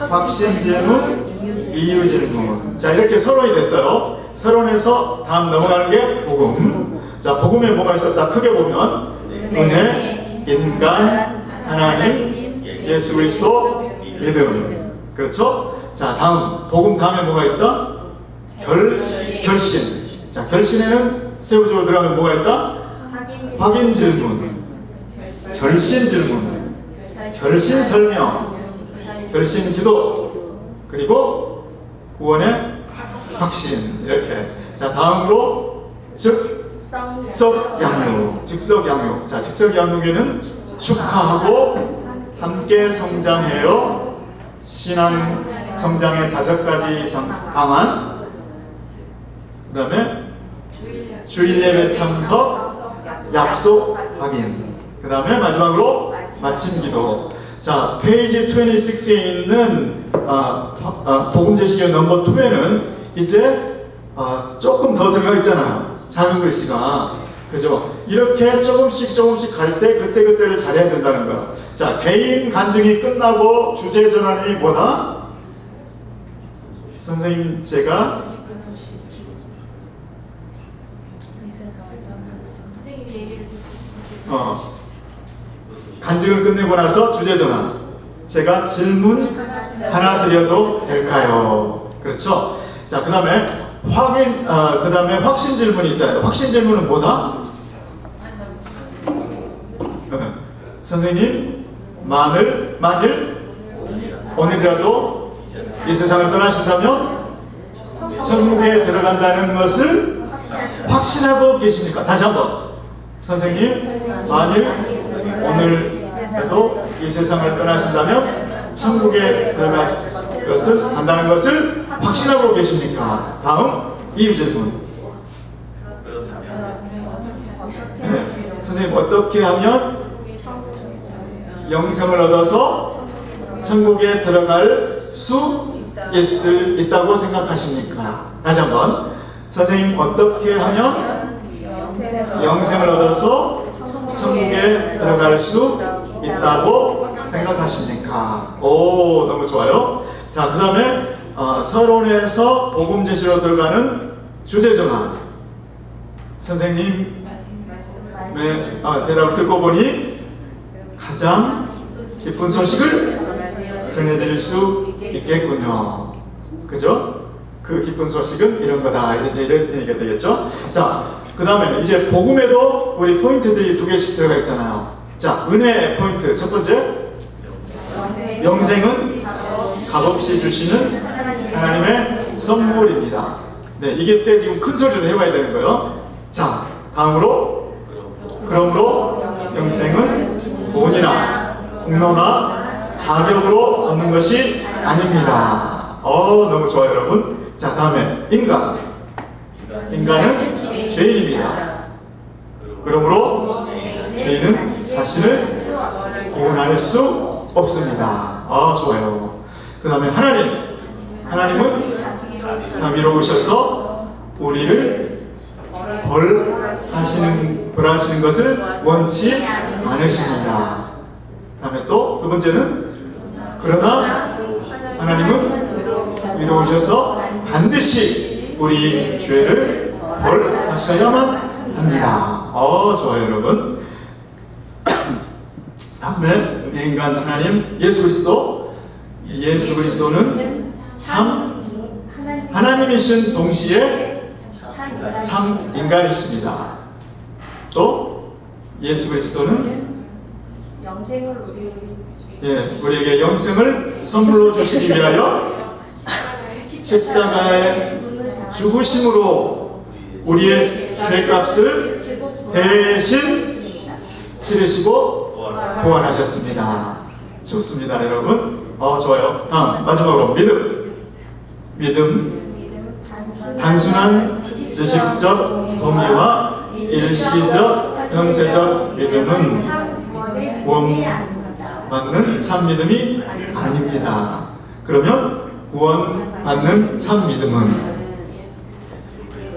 확신 질문, 이유 질문. 자, 이렇게 서론이 됐어요. 서론에서 다음 넘어가는 게 복음. 자, 복음에 뭐가 있었다? 크게 보면 은혜, 인간, 하나님, 예수 그리스도, 믿음. 그렇죠? 자, 다음 복음 다음에 뭐가 있다? 결신. 자, 결신에는 세부적으로 들어가면 뭐가 있다? 확인 질문, 결신 질문, 결신 설명, 결신 기도, 그리고 구원의 확신. 이렇게. 자, 다음으로 즉석 양육. 자, 즉석 양육에는 축하하고 함께 성장해요. 신앙 성장의 5가지 방안. 그 다음에 주일 예배 참석, 약속 확인. 그 다음에 마지막으로 마침 기도. 자, 페이지 26에 있는 복음 제시교 넘버 2에는 이제 조금 더 들어가 있잖아요. 작은 글씨가. 그죠? 이렇게 조금씩 갈 때 그때를 잘해야 된다는 거. 자, 개인 간증이 끝나고 주제 전환이 뭐다? 선생님 제가 간증을 끝내고 나서 주제 전환. 제가 질문 하나 드려도 될까요? 그렇죠? 자, 그 다음에 그 다음에 확신 질문이 있잖아요. 확신 질문은 뭐다? 선생님, 만일 오늘이라도 이 세상을 떠나신다면 천국에 들어간다는 것을 확신하고 계십니까? 다시 한번. 선생님, 만일 오늘이라도 이 세상을 떠나신다면 천국에 들어갈 것을 간다는 것을 확신하고 계십니까? 다음 이유 질문. 네. 선생님, 어떻게 하면 영생을 얻어서 천국에 들어갈 수 있다고 생각하십니까? 다시 한번. 선생님, 어떻게 하면 영생을 얻어서 천국에 들어갈 수 있다고 생각하십니까? 오, 너무 좋아요. 자, 그 다음에 서론에서 복음 제시로 들어가는 주제 전환. 선생님 대답을 듣고 보니 가장 기쁜 소식을 전해드릴 수 있겠군요. 그죠? 그 기쁜 소식은 이런 거다. 이런 얘기가 되겠죠? 자, 그 다음에 이제 복음에도 우리 포인트들이 2개씩 들어가 있잖아요. 자, 은혜 포인트. 첫 번째, 영생은 값없이 주시는 하나님의 선물입니다. 네, 이게 때 지금 큰 소리로 해봐야 되는 거예요. 자, 다음으로, 그러므로 영생은 돈이나 공로나 자격으로 얻는 것이 아닙니다. 너무 좋아요, 여러분. 자, 다음에 인간은 죄인입니다. 그러므로 죄인은 자신을 구원할 수 없습니다. 좋아요. 그 다음에 하나님은 자비로우셔서 우리를 벌하시는 것을 원치 않으십니다. 그 다음에 또 두 번째는 그러나 하나님은 위로우셔서 반드시 우리 죄를 벌하셔야만 합니다. 좋아요, 여러분. 다음에 은혜인간 하나님 예수 그리스도는 참 하나님이신 동시에 참 인간이십니다. 또 예수 그리스도는 우리에게 영생을 선물로 주시기 위하여 십자가에 죽으심으로 우리의 죄값을 대신 치르시고 구원하셨습니다. 좋습니다, 여러분. 좋아요. 다음 마지막으로 믿음. 단순한 지식적 동의와 일시적 현세적 믿음은 구원받는 참 믿음이 아닙니다. 그러면 구원받는 참 믿음은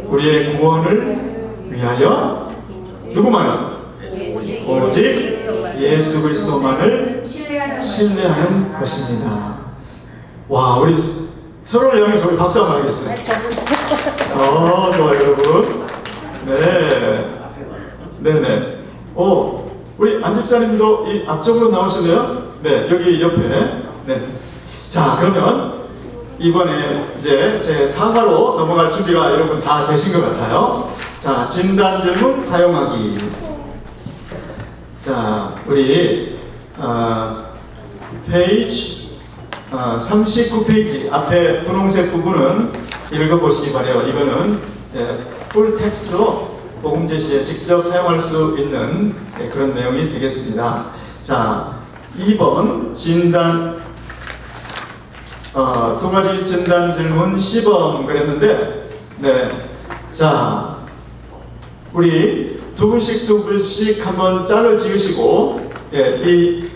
우리의 구원을 위하여 누구만을? 오직 예수 그리스도만을 신뢰하는 것입니다. 와, 우리 서로를 향해서 우리 박수 한번 하겠어요. 좋아요, 여러분. 네네. 우리 안 집사님도 이 앞쪽으로 나오실래요? 네, 여기 옆에. 네. 자, 그러면 이번에 이제 제 4가로 넘어갈 준비가 여러분 다 되신 것 같아요. 자, 진단 질문 사용하기. 자, 우리 페이지 39페이지 앞에 분홍색 부분은 읽어보시기 바래요. 이거는 풀 텍스트로 복음 제시에 직접 사용할 수 있는 그런 내용이 되겠습니다. 자, 2번 진단 2가지 진단 질문 시범 그랬는데, 네, 자, 우리 두 분씩 한번 짝을 지으시고, 이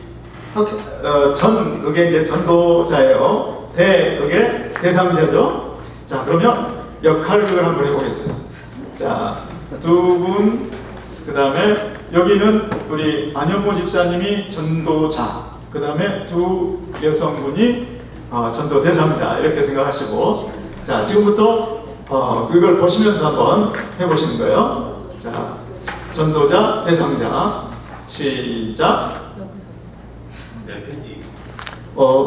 그게 이제 전도자예요. 그게 대상자죠. 자, 그러면 역할극을 한번 해보겠습니다. 자, 두 분, 그 다음에 여기는 우리 안현모 집사님이 전도자, 그 다음에 두 여성분이 전도 대상자 이렇게 생각하시고, 자, 지금부터 그걸 보시면서 한번 해보시는 거예요. 자, 전도자, 대상자, 시작.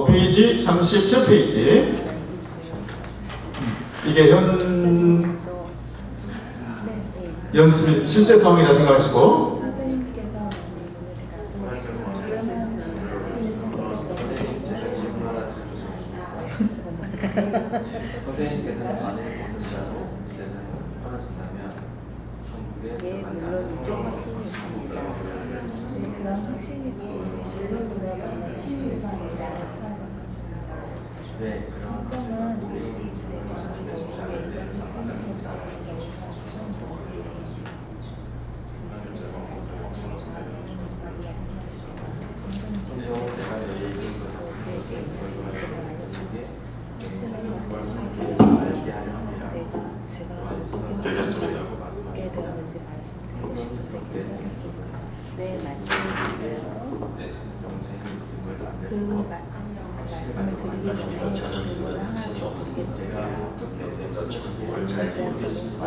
페이지 37페이지. 이게 연습 실제 상황이라 생각하시고. 선생님께서는 만약에 보셨다고 이제 떨어진다면 전국에 그런 확신이 있고 실력으로 만난 힘이 있습니다. 네, 되겠습니다. 네, 말씀드리고요. 그 말씀을 드리기 전에 질문을 하나 더 드리겠습니다. 전국을 잘 모르겠습니다.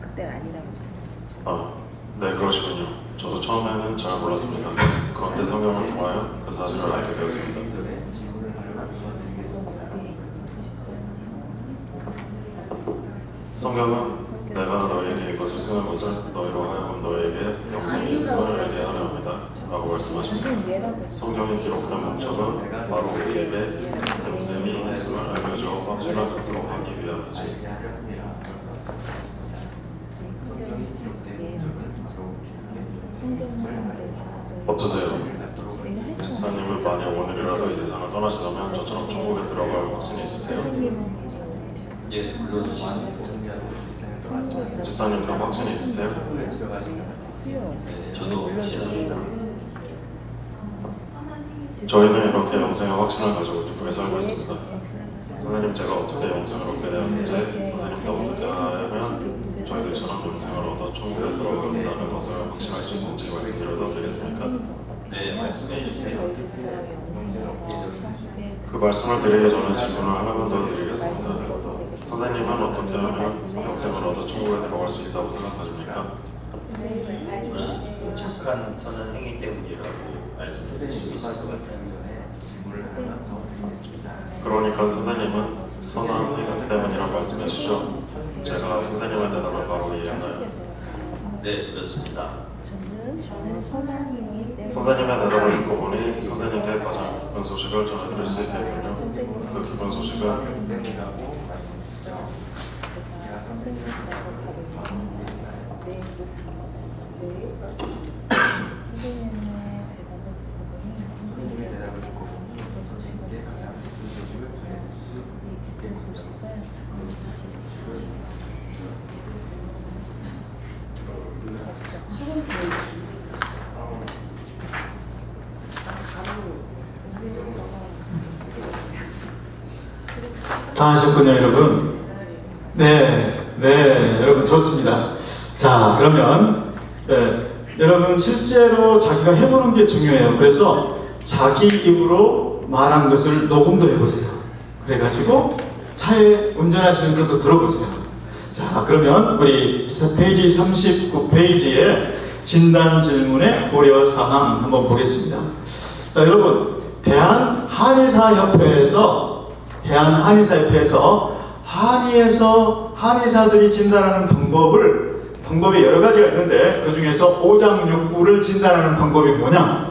그때 아니라고. 네, 그러시군요. 저도 처음에는 잘 몰랐습니다. 그런데 성경을 통하여 그 사실을 알게 되었습니다. 성경은 내가 너희에게 이것을 쓰는 것을 너희로 하여금 너희에게 영생이 있음을 알게 하려 합니다 라고 말씀하십니다. 성경에 기록된 목적은 바로 우리에게 영생이 있음을 알려줘 확신하도록 하기 위함이지. 어떠세요? 집사님은 만약 오늘이라도 이 세상을 떠나시다면 저처럼 천국에 들어갈 확신이 있으세요? 예, 물론이죠. 집사님도 확신이 있으세요? 네, 저도 확신합니다. 저희는 이렇게 영생의 확신을 가지고 기쁘게 살고 있습니다. 선생님, 제가 어떻게 영생을 얻게 되었는지, 선생님도 어떻게 하면 저희들처럼 영생을 얻어 천국에 들어간다는 것을 확신할 수 있는지 말씀드려도 되겠습니까? 네, 말씀해 주세요. 그 말씀을 드리기 전에 질문을 하나만 더 드리겠습니다. 선생님은 어떻게 하면 영생을 얻어 천국에 들어갈 수 있다고 생각하십니까? 저는 착한 선한 행위 때문이라고 말씀드릴 수 있을 것 같아요. 그러니까 선생님은 선한 행위 때문이라고 말씀하시죠? 제가 선생님의 대답을 바로 이해했나요? 네, 그렇습니다. 선생님의 대답을 읽고 보니 선생님께 가장 기쁜 소식을 전해드릴 수 있겠군요. 그 기쁜 소식은 다 하셨군요, 여러분. 네, 여러분 좋습니다. 자, 그러면 여러분 실제로 자기가 해보는 게 중요해요. 그래서 자기 입으로 말한 것을 녹음도 해보세요. 그래가지고 차에 운전하시면서도 들어보세요. 자, 그러면 우리 페이지 39페이지에 진단 질문의 고려 사항 한번 보겠습니다. 자, 여러분, 대한한의사협회에서 한의사들이 진단하는 방법이 여러 가지가 있는데 그 중에서 오장육부를 진단하는 방법이 뭐냐?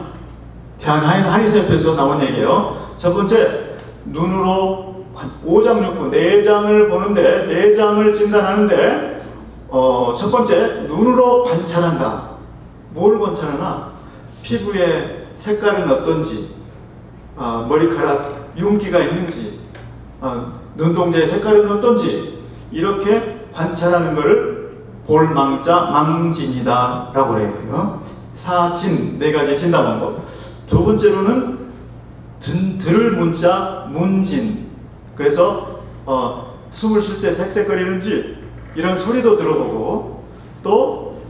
대한한의사협회에서 나온 얘기예요. 첫 번째, 눈으로 오장육부, 내장을 보는데, 내장을 진단하는데 첫 번째, 눈으로 관찰한다. 뭘 관찰하나? 피부의 색깔은 어떤지, 머리카락 윤기가 있는지, 눈동자의 색깔은 어떤지 이렇게 관찰하는 것을 볼망자 망진이다 라고 그래요. 사진, 네 가지 진단 방법. 두 번째로는 들을 문자 문진. 그래서 숨을 쉴 때 색색거리는지 이런 소리도 들어보고, 또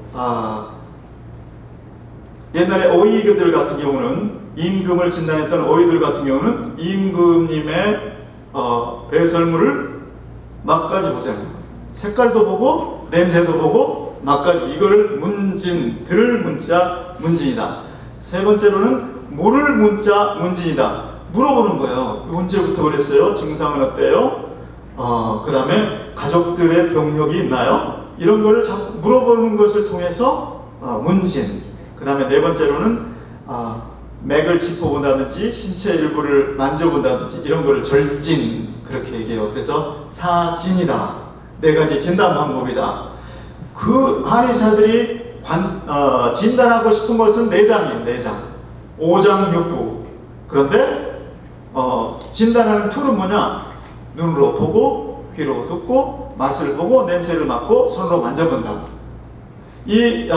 옛날에 어이그들 같은 경우는 임금을 진단했던 어휘들 같은 경우는 임금님의 배설물을 맛까지 보잖아요. 색깔도 보고 냄새도 보고 맛까지, 이거를 문진, 들을 문자 문진이다. 세 번째로는 물을 문자 문진이다. 물어보는 거예요. 언제부터 그랬어요? 증상은 어때요? 그 다음에 가족들의 병력이 있나요? 이런 거를 자꾸 물어보는 것을 통해서 문진. 그 다음에 네 번째로는 맥을 짚어본다든지 신체 일부를 만져본다든지 이런 거를 절진, 그렇게 얘기해요. 그래서 사진이다. 네 가지 진단 방법이다. 그 한의사들이 진단하고 싶은 것은 내장이에요. 내장. 오장육부. 그런데 진단하는 툴은 뭐냐? 눈으로 보고, 귀로 듣고, 맛을 보고, 냄새를 맡고, 손으로 만져본다. 이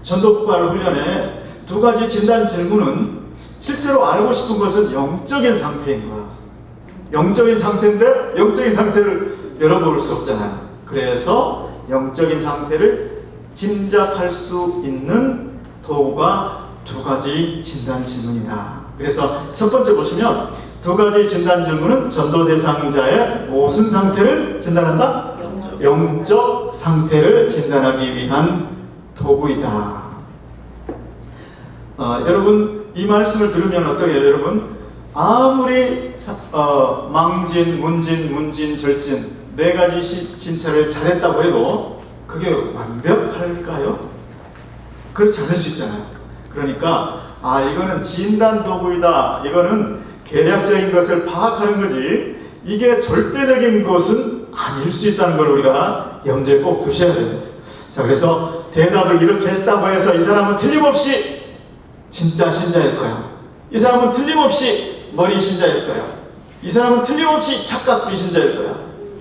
전도발 훈련에 두 가지 진단 질문은 실제로 알고 싶은 것은 영적인 상태인 거야. 영적인 상태인데 영적인 상태를 열어볼 수 없잖아요. 그래서 영적인 상태를 짐작할 수 있는 도구가 두 가지 진단 질문이다. 그래서 첫 번째 보시면 두 가지 진단 질문은 전도 대상자의 무슨 상태를 진단한다? 영적 상태를 진단하기 위한 도구이다. 여러분 이 말씀을 들으면 어떻게 해요? 여러분 아무리 망진, 문진, 절진 네 가지 진찰을 잘했다고 해도 그게 완벽할까요? 그렇지 않을 수 있잖아요. 그러니까 이거는 진단 도구이다. 이거는 계략적인 것을 파악하는 거지 이게 절대적인 것은 아닐 수 있다는 걸 우리가 염두에 꼭 두셔야 돼요. 자, 그래서 대답을 이렇게 했다고 해서 이 사람은 틀림없이 진짜 신자일 거야. 이 사람은 틀림없이 머리 신자일 거야. 이 사람은 틀림없이 착각 비신자일 거야.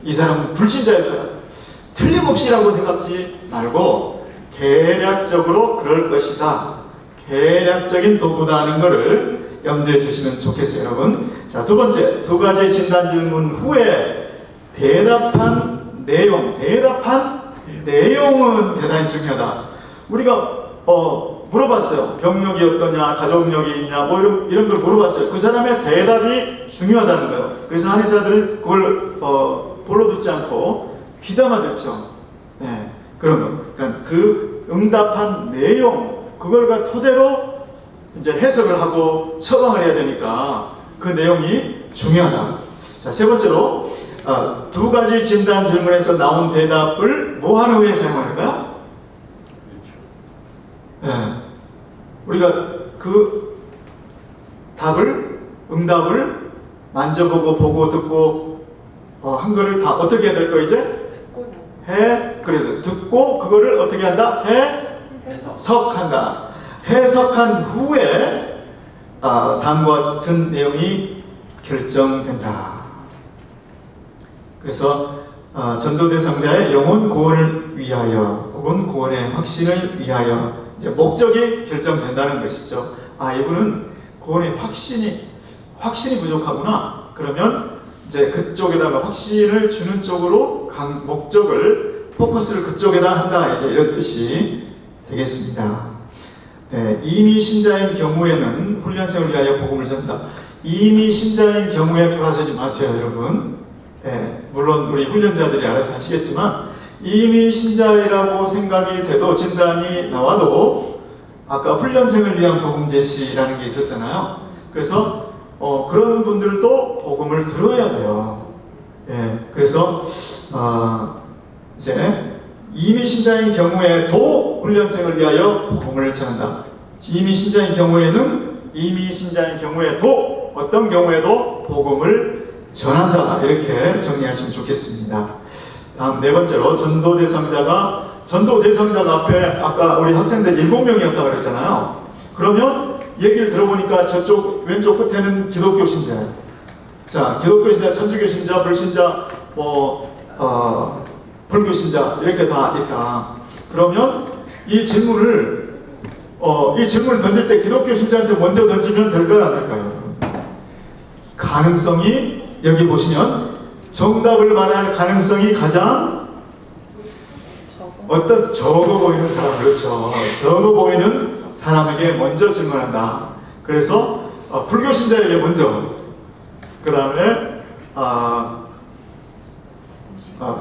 이 사람은 불신자일 거야. 틀림없이라고 생각지 말고 계략적으로 그럴 것이다. 계략적인 도구다 하는 것을 염두에 주시면 좋겠어요, 여러분. 자, 두 번째, 두 가지 진단 질문 후에 대답한 내용은 대단히 중요하다. 우리가 물어봤어요. 병력이 어떠냐, 가족력이 있냐, 뭐 이런 걸 물어봤어요. 그 사람의 대답이 중요하다는 거예요. 그래서 한의사들은 그걸 볼로 듣지 않고 귀담아 듣죠. 네, 그런 거. 그러니까 그 응답한 내용, 그걸 토대로 이제 해석을 하고 처방을 해야 되니까 그 내용이 중요하다. 자, 세 번째로 두 가지 진단 질문에서 나온 대답을 뭐 하는 후에 사용하는가요? 네. 우리가 그 응답을 만져보고 보고 듣고 한 거를 다 어떻게 해야 될까 이제? 그래서 듣고 그거를 어떻게 한다? 해석한다. 해석한 후에 다음과 같은 내용이 결정된다. 그래서 전도 대상자의 영혼 구원을 위하여 혹은 구원의 확신을 위하여 이제 목적이 결정된다는 것이죠. 이분은 구원의 확신이 부족하구나. 그러면 이제 그쪽에다가 확신을 주는 쪽으로 목적을 포커스를 그쪽에다 한다. 이제 이런 뜻이 되겠습니다. 네, 이미 신자인 경우에는 훈련생을 위하여 복음을 전한다. 이미 신자인 경우에 돌아서지 마세요, 여러분. 네, 물론 우리 훈련자들이 알아서 하시겠지만 이미 신자이라고 생각이 돼도 진단이 나와도 아까 훈련생을 위한 복음 제시라는 게 있었잖아요. 그래서 그런 분들도 복음을 들어야 돼요. 예, 그래서 이제 이미 신자인 경우에도 훈련생을 위하여 복음을 전한다. 이미 신자인 경우에도 어떤 경우에도 복음을 전한다. 이렇게 정리하시면 좋겠습니다. 다음 네 번째로 전도 대상자가 앞에 아까 우리 학생들 7명이었다고 그랬잖아요. 그러면 얘기를 들어보니까 저쪽 왼쪽 끝에는 기독교 신자예요. 자, 기독교 신자, 천주교 신자, 불신자, 불교 신자 이렇게 다 있다. 그러면 이 질문을 던질 때 기독교 신자한테 먼저 던지면 될까요, 안 될까요? 가능성이 여기 보시면 정답을 말할 가능성이 가장 적어 보이는 사람, 그렇죠. 적어 보이는 사람에게 먼저 질문한다. 그래서 불교 신자에게 먼저, 그 다음에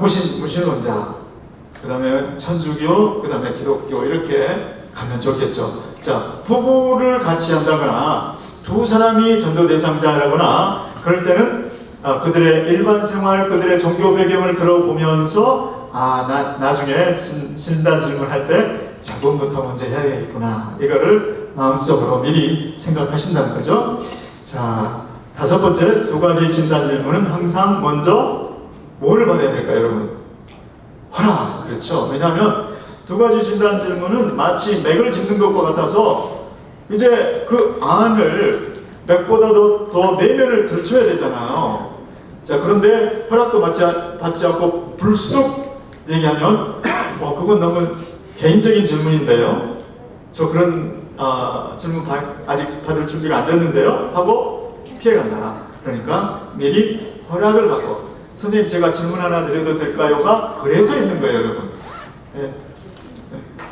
무신론자, 그 다음에 천주교, 그 다음에 기독교 이렇게 가면 좋겠죠. 자, 부부를 같이 한다거나 두 사람이 전도 대상자라거나 그럴 때는 그들의 일반 생활, 그들의 종교 배경을 들어보면서 나중에 진단 질문할 때 저분부터 먼저 해야 되겠구나, 이거를 마음속으로 미리 생각하신다는 거죠. 자, 다섯 번째, 두 가지 진단 질문은 항상 먼저 뭐를 받아야 될까요, 여러분? 허락. 그렇죠. 왜냐하면 두 가지 진단 질문은 마치 맥을 짚는 것과 같아서 이제 그 안을 맥보다도 더 내면을 들춰야 되잖아요. 자, 그런데 허락도 받지 않고 불쑥 얘기하면 그건 너무 개인적인 질문인데요. 저 그런 질문 아직 받을 준비가 안 됐는데요 하고 피해간다. 그러니까 미리 허락을 받고, 선생님 제가 질문 하나 드려도 될까요?가 그래서 있는 거예요, 여러분.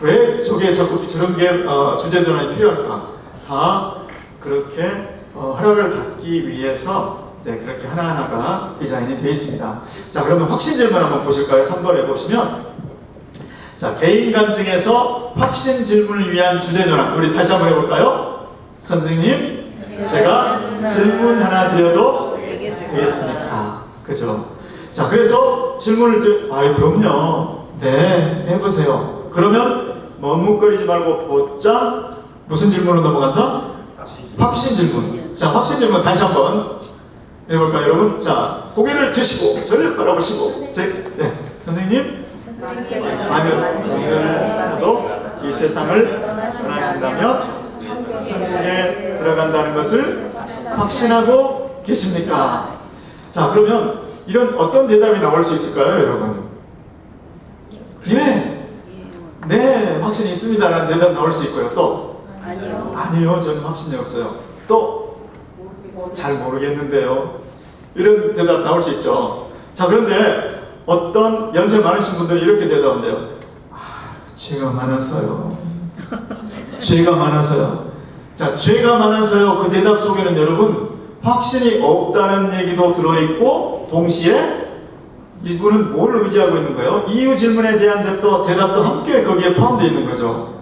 왜 저게 자꾸 저런 게 주제 전환이 필요할까? 다 그렇게 허락을 받기 위해서 그렇게 하나하나가 디자인이 되어 있습니다. 자, 그러면 확신 질문 한번 보실까요? 3번에 보시면, 자, 개인 간증에서 확신 질문을 위한 주제 전환, 우리 다시 한번 해볼까요? 선생님, 제가 질문 하나 드려도 되겠습니까? 그죠? 자, 그래서 질문을 그럼요. 네, 해보세요. 그러면 머뭇거리지 말고 곧장 무슨 질문으로 넘어간다? 확신 질문. 자, 확신 질문 다시 한번 해볼까요, 여러분? 자, 고개를 드시고 저를 바라보시고, 선생님, 오늘도 이 세상을 떠나신다면 천국에 들어간다는 것을 확신하고 계십니까? 자, 그러면 이런 어떤 대답이 나올 수 있을까요, 여러분? 네, 확신이 있습니다라는 대답 나올 수 있고요. 또 아니요, 저는 확신이 없어요. 또 잘 모르겠는데요. 이런 대답 나올 수 있죠. 자, 그런데 어떤 연세 많으신 분들은 이렇게 대답한대요. 죄가 많아서요. 죄가 많아서요. 자, 죄가 많아서요. 그 대답 속에는 여러분 확신이 없다는 얘기도 들어있고, 동시에 이분은 뭘 의지하고 있는 거예요? 이유 질문에 대한 대답도 함께 거기에 포함되어 있는 거죠.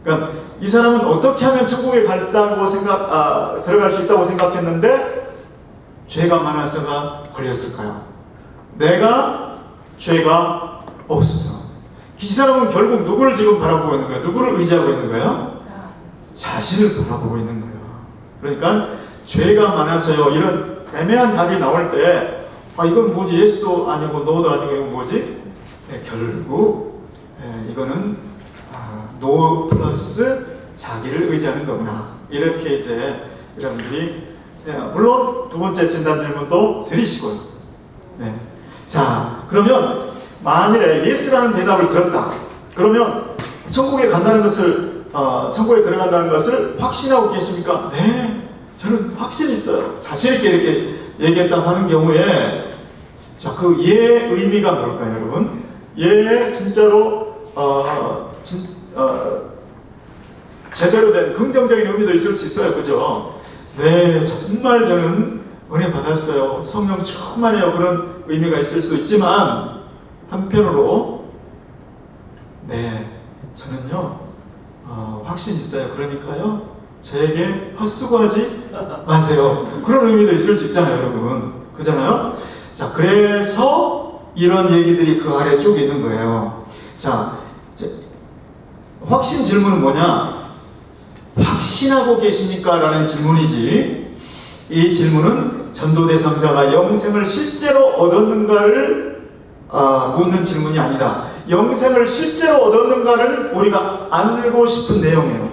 그러니까 이 사람은 어떻게 하면 천국에 들어갈 수 있다고 생각했는데 죄가 많아서가 걸렸을까요? 내가 죄가 없어서. 이 사람은 결국 누구를 지금 바라보고 있는 거예요? 누구를 의지하고 있는 거예요? 자신을 바라보고 있는 거예요. 그러니까 죄가 많아서요, 이런 애매한 답이 나올 때 이건 뭐지? 예수도 아니고 노도 아니고 이건 뭐지? 결국 이거는 노 플러스 자기를 의지하는 거구나, 이렇게 이제 여러분들이 물론 두 번째 진단 질문도 드리시고요. 자, 그러면 만일에 예스라는 대답을 들었다. 그러면 천국에 간다는 것을 천국에 들어간다는 것을 확신하고 계십니까? 네, 저는 확신이 있어요. 자신 있게 이렇게 얘기했다고 하는 경우에, 자, 그 예의 의미가 뭘까요, 여러분? 예의 진짜로 제대로 된 긍정적인 의미도 있을 수 있어요, 그죠? 네, 정말 저는 은혜 받았어요. 성령 충만해요. 그런 의미가 있을 수도 있지만, 한편으로 네, 저는요 확신 있어요. 그러니까요 저에게 헛수고하지 마세요. 그런 의미도 있을 수 있잖아요, 여러분. 그잖아요? 자, 그래서 이런 얘기들이 그 아래 쭉 있는 거예요. 자, 확신 질문은 뭐냐? 확신하고 계십니까? 라는 질문이지, 이 질문은 전도 대상자가 영생을 실제로 얻었는가를 묻는 질문이 아니다. 영생을 실제로 얻었는가를 우리가 알고 싶은 내용이에요.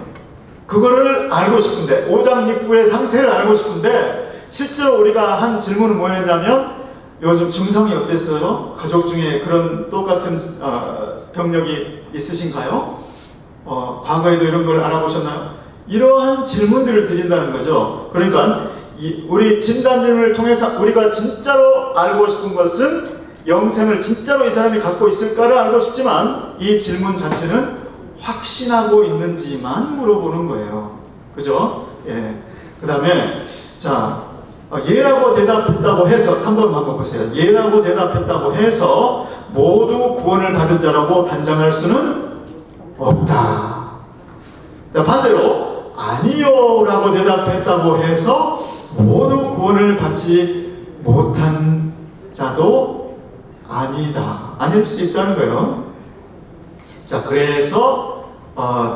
그거를 알고 싶은데, 오장육부의 상태를 알고 싶은데, 실제로 우리가 한 질문은 뭐였냐면, 요즘 중성이 어땠어요? 가족 중에 그런 똑같은 병력이 있으신가요? 과거에도 이런 걸 알아보셨나요? 이러한 질문들을 드린다는 거죠. 그러니까 우리 진단 질문을 통해서 우리가 진짜로 알고 싶은 것은 영생을 진짜로 이 사람이 갖고 있을까를 알고 싶지만, 이 질문 자체는 확신하고 있는지만 물어보는 거예요. 그죠? 예. 그 다음에 자 예라고 대답했다고 해서 3번 한번 보세요. 예라고 대답했다고 해서 모두 구원을 받은 자라고 단정할 수는 없다. 자, 반대로 아니요라고 대답했다고 해서 모두 구원을 받지 못한 자도 아니다. 아닐 수 있다는 거예요. 자, 그래서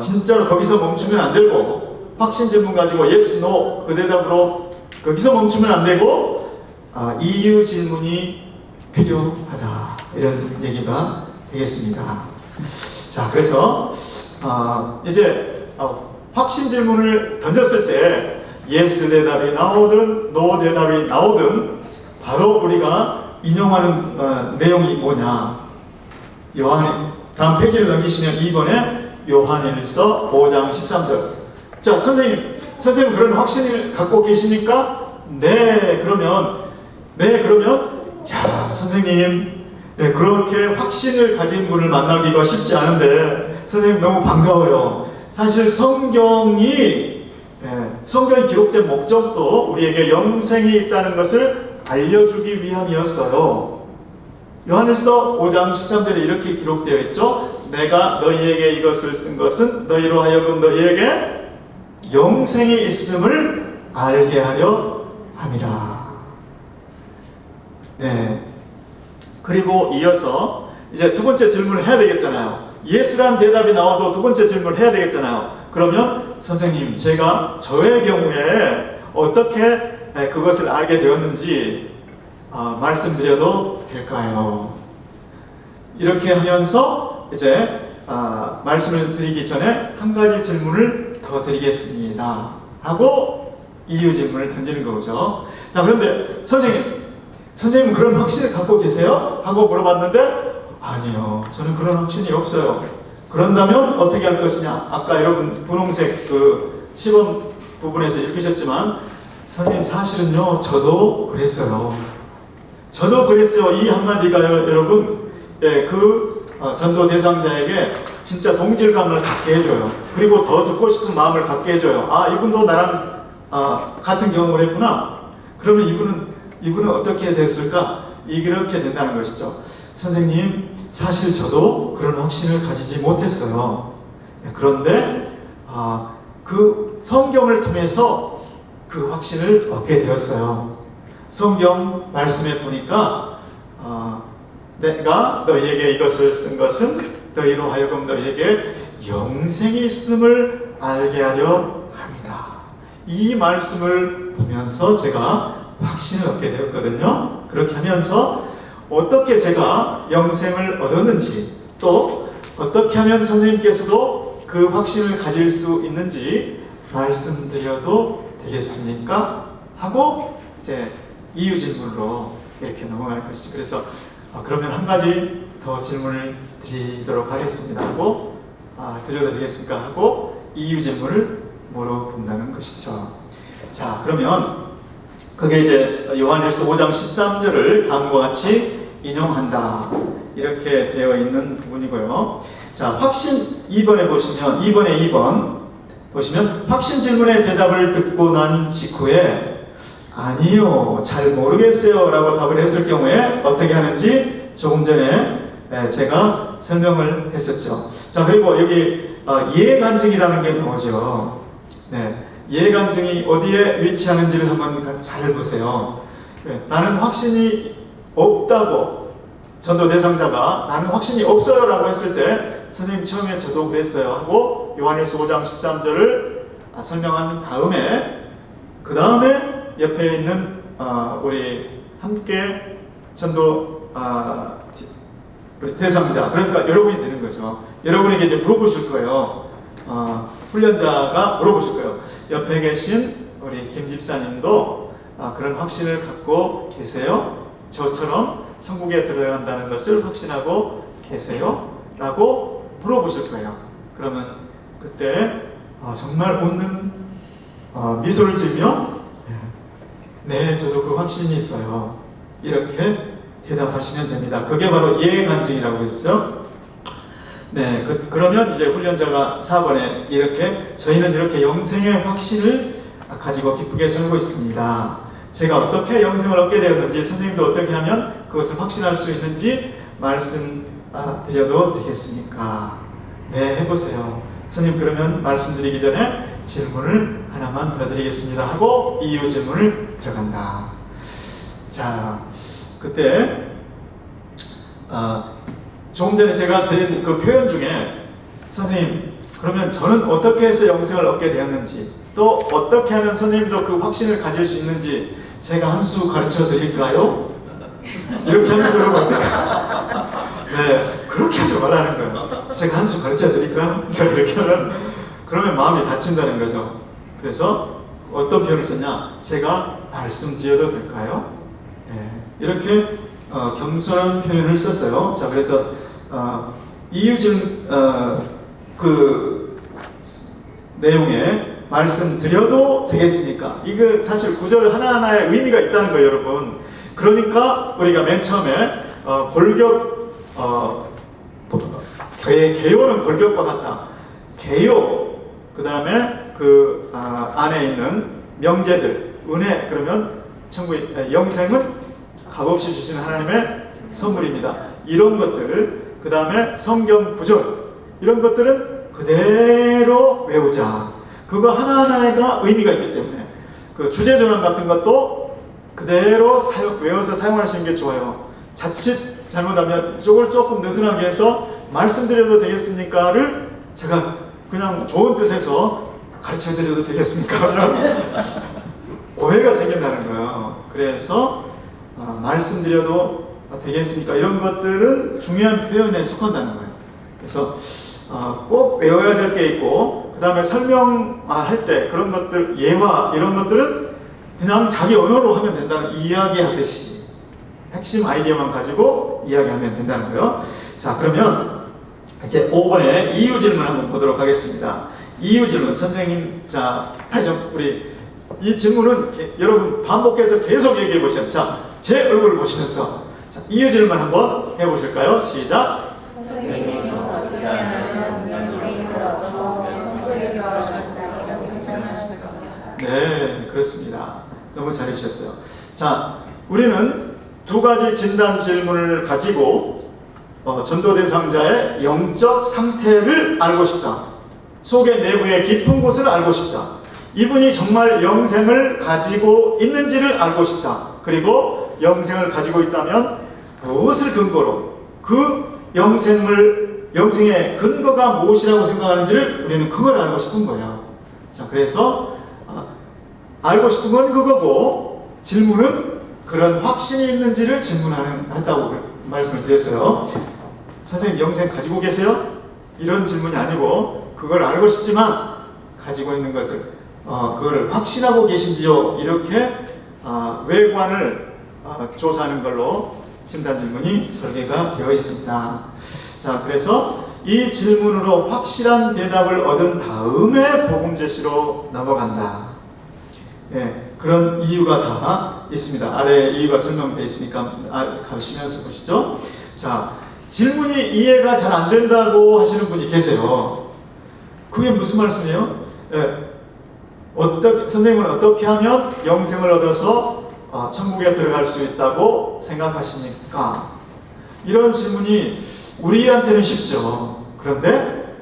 진짜로 거기서 멈추면 안 되고 확신 질문 가지고 yes, no 그 대답으로 거기서 멈추면 안 되고 이유 질문이 필요하다. 이런 얘기가 되겠습니다. 자, 그래서 이제 확신 질문을 던졌을 때 yes 대답이 나오든 no 대답이 나오든 바로 우리가 인용하는 내용이 뭐냐. 다음 페이지를 넘기시면 2번에 요한일서 5장 13절. 자, 선생님 그런 확신을 갖고 계십니까? 네, 그러면 야, 선생님, 네, 그렇게 확신을 가진 분을 만나기가 쉽지 않은데 선생님 너무 반가워요. 사실 성경이 기록된 목적도 우리에게 영생이 있다는 것을 알려주기 위함이었어요. 요한일서 5장 13절에 이렇게 기록되어 있죠. 내가 너희에게 이것을 쓴 것은 너희로 하여금 너희에게 영생이 있음을 알게 하려 함이라. 네. 그리고 이어서 이제 두 번째 질문을 해야 되겠잖아요. 예스라는 대답이 나와도 두 번째 질문을 해야 되겠잖아요. 그러면 선생님, 제가 저의 경우에 어떻게 그것을 알게 되었는지 말씀드려도 될까요? 이렇게 하면서 이제 말씀을 드리기 전에 한 가지 질문을 더 드리겠습니다 하고 이유 질문을 던지는 거죠. 자, 그런데 선생님 그런 확신을 갖고 계세요? 하고 물어봤는데 아니요, 저는 그런 확신이 없어요. 그런다면 어떻게 할 것이냐? 아까 여러분 분홍색 그 시범 부분에서 읽으셨지만 선생님 사실은요, 저도 그랬어요. 이 한마디가요, 여러분, 전도 대상자에게 진짜 동질감을 갖게 해줘요. 그리고 더 듣고 싶은 마음을 갖게 해줘요. 이분도 나랑 같은 경험을 했구나. 그러면 이분은 어떻게 됐을까? 이렇게 된다는 것이죠. 선생님, 사실 저도 그런 확신을 가지지 못했어요. 그런데 그 성경을 통해서 그 확신을 얻게 되었어요. 성경 말씀에 보니까 내가 너희에게 이것을 쓴 것은 너희로 하여금 너희에게 영생이 있음을 알게 하려 합니다. 이 말씀을 보면서 제가 확신을 얻게 되었거든요. 그렇게 하면서 어떻게 제가 영생을 얻었는지, 또 어떻게 하면 선생님께서도 그 확신을 가질 수 있는지 말씀드려도 되겠습니까? 하고 이제 이유 질문으로 이렇게 넘어갈 것이죠. 그래서 그러면 한 가지 더 질문을 드리도록 하겠습니다 하고 드려도 되겠습니까? 하고 이유 질문을 물어본다는 것이죠. 자, 그러면 그게 이제 요한일서 5장 13절을 다음과 같이 인용한다. 이렇게 되어 있는 부분이고요. 자, 확신 2번에 보시면 2번 보시면 확신 질문의 대답을 듣고 난 직후에 아니요, 잘 모르겠어요 라고 답을 했을 경우에 어떻게 하는지 조금 전에 제가 설명을 했었죠. 자, 그리고 여기 예간증이라는 게 나오죠. 네, 예간증이 어디에 위치하는지를 한번 잘 보세요. 나는 확신이 없다고, 전도 대상자가 나는 확신이 없어요 라고 했을 때 선생님 처음에 저도 그랬어요 하고 요한일서 5장 13절을 설명한 다음에 그 다음에 옆에 있는 우리 함께 전도 우리 대상자, 그러니까 여러분이 되는 거죠. 여러분에게 이제 물어보실 거예요. 훈련자가 물어보실 거예요. 옆에 계신 우리 김 집사님도 그런 확신을 갖고 계세요? 저처럼 천국에 들어간다는 것을 확신하고 계세요? 라고 물어보실 거예요. 그러면 그때 정말 웃는 미소를 지으며 네, 저도 그 확신이 있어요. 이렇게 대답하시면 됩니다. 그게 바로 예간증이라고 했죠. 네, 그러면 이제 훈련자가 4번에 이렇게 저희는 이렇게 영생의 확신을 가지고 기쁘게 살고 있습니다. 제가 어떻게 영생을 얻게 되었는지, 선생님도 어떻게 하면 그것을 확신할 수 있는지 말씀드려도 되겠습니까? 네, 해보세요. 선생님, 그러면 말씀드리기 전에 질문을 하나만 더 드리겠습니다 하고 이유 질문을 들어간다. 자, 그때 조금 전에 제가 드린 그 표현 중에 선생님, 그러면 저는 어떻게 해서 영생을 얻게 되었는지, 또 어떻게 하면 선생님도 그 확신을 가질 수 있는지 제가 한 수 가르쳐 드릴까요? 이렇게 하면 그러면 어떡하? 네, 그렇게 하지 말라는 거예요. 제가 한 수 가르쳐 드릴까요? 이렇게 하면 그러면 마음이 다친다는 거죠. 그래서 어떤 표현을 썼냐? 제가 말씀드려도 될까요? 네, 이렇게 겸손한 표현을 썼어요. 자, 그래서 이유진 그 내용에 말씀드려도 되겠습니까? 이거 사실 구절 하나하나에 의미가 있다는 거예요, 여러분. 그러니까 우리가 맨 처음에 골격 개요는 골격과 같다. 개요, 그 다음에 그 안에 있는 명제들, 은혜, 그러면 천국의 영생은 값없이 주시는 하나님의 선물입니다. 이런 것들, 그 다음에 성경 구절, 이런 것들은 그대로 외우자. 그거 하나하나가 의미가 있기 때문에 그 주제전환 같은 것도 그대로 외워서 사용하시는 게 좋아요. 자칫 잘못하면 이쪽을 조금 느슨하게 해서 말씀드려도 되겠습니까를 제가 그냥 좋은 뜻에서 가르쳐 드려도 되겠습니까? 그러면 오해가 생긴다는 거예요. 그래서 말씀드려도 되겠습니까? 이런 것들은 중요한 표현에 속한다는 거예요. 그래서 꼭 외워야 될 게 있고, 그 다음에 설명할 때 그런 것들, 예화 이런 것들은 그냥 자기 언어로 하면 된다는, 이야기하듯이 핵심 아이디어만 가지고 이야기하면 된다는 거예요. 자, 그러면 이제 5번에 이유 질문 한번 보도록 하겠습니다. 이유 질문, 선생님, 자, 우리 이 질문은 여러분 반복해서 계속 얘기해 보시죠. 자, 제 얼굴을 보시면서 자, 이유 질문 한번 해보실까요? 시작. 선생님은 어떻게 하면 영생을 얻어서 천국에 들어갈 수 있다고 생각하십니까? 네, 그렇습니다. 너무 잘해주셨어요. 자, 우리는 두 가지 진단 질문을 가지고 전도 대상자의 영적 상태를 알고 싶다. 속의 내부의 깊은 곳을 알고 싶다. 이분이 정말 영생을 가지고 있는지를 알고 싶다. 그리고 영생을 가지고 있다면 무엇을 근거로 그 영생의 근거가 무엇이라고 생각하는지를 우리는 그걸 알고 싶은 거예요. 자, 그래서 알고 싶은 건 그거고, 질문은 그런 확신이 있는지를 질문한다고 말씀을 드렸어요. 선생님, 영생 가지고 계세요? 이런 질문이 아니고, 그걸 알고 싶지만 가지고 있는 것을 그거를 확신하고 계신지요? 이렇게 외관을 조사하는 걸로 진단 질문이 설계가 되어 있습니다. 자, 그래서 이 질문으로 확실한 대답을 얻은 다음에 복음 제시로 넘어간다. 예, 그런 이유가 다 있습니다. 아래에 이유가 설명되어 있으니까 가시면서 보시죠. 자, 질문이 이해가 잘 안 된다고 하시는 분이 계세요. 그게 무슨 말씀이에요? 예, 선생님은 어떻게 하면 영생을 얻어서 천국에 들어갈 수 있다고 생각하십니까? 이런 질문이 우리한테는 쉽죠. 그런데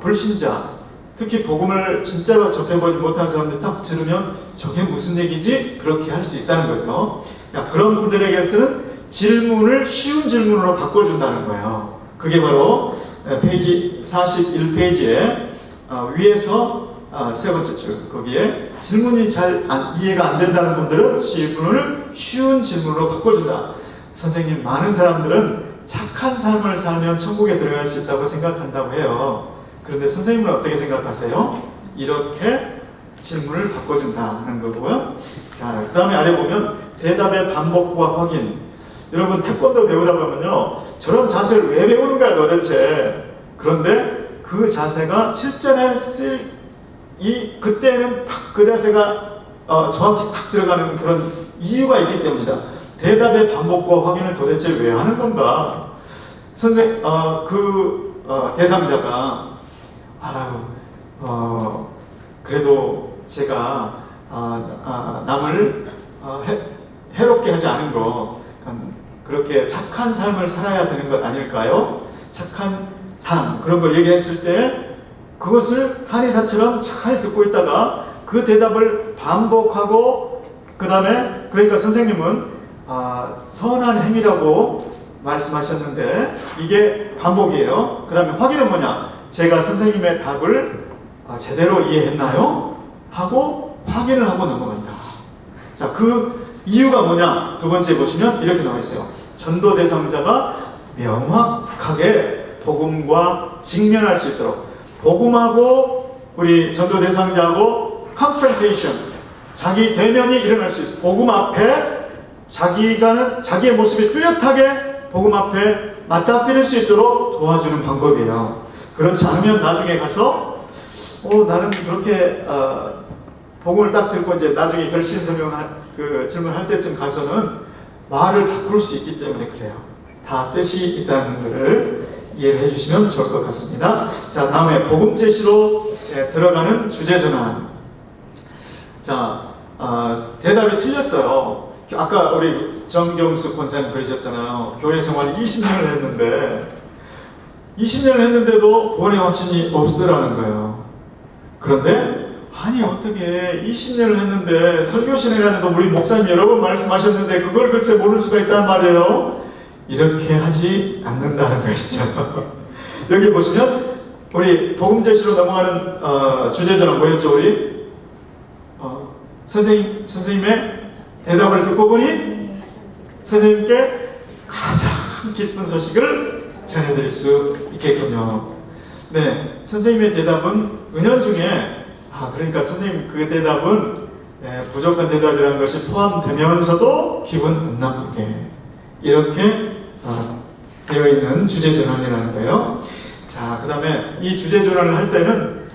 불신자, 특히 복음을 진짜로 접해보지 못한 사람들 딱 들으면 저게 무슨 얘기지? 그렇게 할 수 있다는 거죠. 그런 분들에게서는 질문을 쉬운 질문으로 바꿔준다는 거예요. 그게 바로 페이지 41페이지에 위에서 세 번째 줄, 거기에 질문이 잘 이해가 안 된다는 분들은 질문을 쉬운 질문으로 바꿔준다. 선생님, 많은 사람들은 착한 삶을 살면 천국에 들어갈 수 있다고 생각한다고 해요. 그런데 선생님은 어떻게 생각하세요? 이렇게 질문을 바꿔준다는 거고요. 자, 그 다음에 아래 보면 대답의 반복과 확인. 여러분, 태권도 배우다 보면요, 저런 자세를 왜 배우는 거야 도대체. 그런데 그 자세가 실전에 그때는 딱 그 자세가 정확히 딱 들어가는 그런 이유가 있기 때문이다. 대답의 반복과 확인을 도대체 왜 하는 건가? 대상자가 그래도 제가 남을 해롭게 하지 않은 거, 그렇게 착한 삶을 살아야 되는 것 아닐까요? 착한 삶, 그런 걸 얘기했을 때 그것을 한의사처럼 잘 듣고 있다가 그 대답을 반복하고, 그 다음에 그러니까 선생님은 선한 행위라고 말씀하셨는데 이게 반복이에요. 그 다음에 확인은 뭐냐? 제가 선생님의 답을 제대로 이해했나요? 하고 확인을 하고 넘어간다. 자, 그 이유가 뭐냐? 두 번째 보시면 이렇게 나와 있어요. 전도 대상자가 명확하게 복음과 직면할 수 있도록, 복음하고 우리 전도 대상자하고 confrontation, 자기 대면이 일어날 수 있도록, 복음 앞에 자기의 모습이 뚜렷하게 복음 앞에 맞닥뜨릴 수 있도록 도와주는 방법이에요. 그렇지 않으면 나중에 가서 나는 그렇게 복음을 딱 듣고 이제 나중에 결심 질문할 때쯤 가서는 말을 바꿀 수 있기 때문에 그래요. 다 뜻이 있다는 것을 이해를 해주시면 좋을 것 같습니다. 자, 다음에 복음 제시로 들어가는 주제 전환. 자, 대답이 틀렸어요. 아까 우리 정경수 권사님 그러셨잖아요. 교회 생활 20년을 했는데 20년을 했는데도 구원의 확신이 없더라는 거예요. 그런데 아니 어떻게 20년을 했는데 설교 시간에도 우리 목사님 여러 번 말씀하셨는데 그걸 글쎄 모를 수가 있단 말이에요. 이렇게 하지 않는다는 것이죠. 여기 보시면 우리 복음 제시로 넘어가는 주제전환 뭐였죠? 우리 선생님의 대답을 듣고 보니 선생님께 가장 기쁜 소식을 전해드릴 수 있겠군요. 네, 선생님의 대답은 은연중에 그러니까 선생님 그 대답은 부족한 대답이라는 것이 포함되면서도 기분 안 나쁘게 이렇게 되어 있는 주제 전환이라는 거예요. 자, 그 다음에 이 주제 전환을 할 때는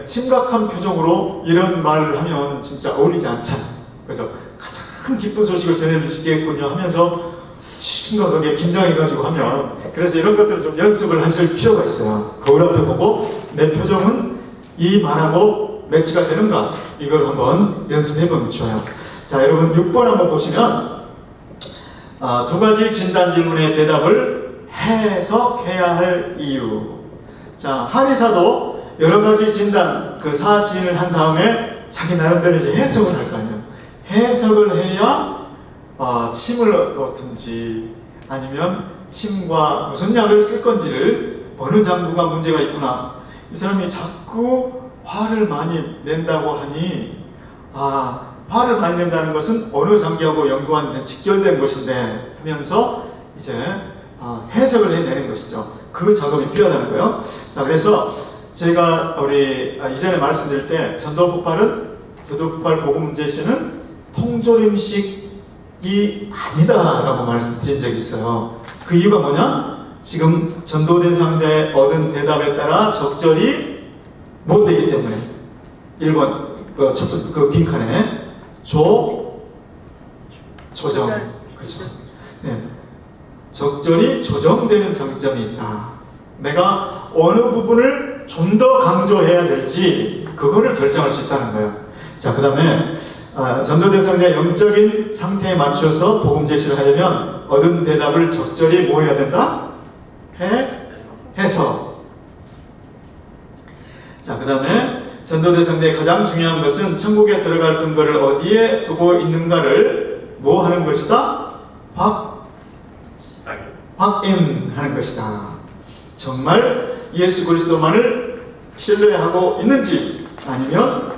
심각한 표정으로 이런 말을 하면 진짜 어울리지 않잖아요. 그죠? 가장 기쁜 소식을 전해주시겠군요 하면서 심각하게 긴장해가지고 하면, 그래서 이런 것들을 좀 연습을 하실 필요가 있어요. 거울 앞에 보고 내 표정은 이 말하고 매치가 되는가, 이걸 한번 연습해보면 좋아요. 자, 여러분 6번 한번 보시면 두 가지 진단 질문의 대답을 해석해야 할 이유. 자, 한의사도 여러 가지 진단, 그 사진을 한 다음에 자기 나름대로 이제 해석을 할 거 아니에요. 해석을 해야 침을 넣든지 아니면 침과 무슨 약을 쓸 건지를, 어느 장부가 문제가 있구나, 이 사람이 자꾸 화를 많이 낸다고 하니 화를 많이 낸다는 것은 어느 장기하고 연관된 직결된 것인데 하면서 이제 해석을 해내는 것이죠. 그 작업이 필요하다는 거예요. 자, 그래서 제가 우리 이전에 말씀드릴 때 전도 폭발 복음 제시는 통조림식이 아니다라고 말씀드린 적이 있어요. 그 이유가 뭐냐? 지금 전도된 상자의 얻은 대답에 따라 적절히 못 되기 때문에. 1번 그 빈칸에 조정, 그렇죠? 네. 적절히 조정되는 장점이 있다. 내가 어느 부분을 좀 더 강조해야 될지 그거를 결정할 수 있다는 거예요. 자, 그 다음에 전도 대상자의 영적인 상태에 맞춰서 복음 제시를 하려면 얻은 대답을 적절히 뭐 해야 된다? 해석. 자, 그 다음에 전도 대상자의 가장 중요한 것은 천국에 들어갈 근거를 어디에 두고 있는가를 뭐 하는 것이다? 확인하는 것이다. 정말 예수 그리스도만을 신뢰하고 있는지, 아니면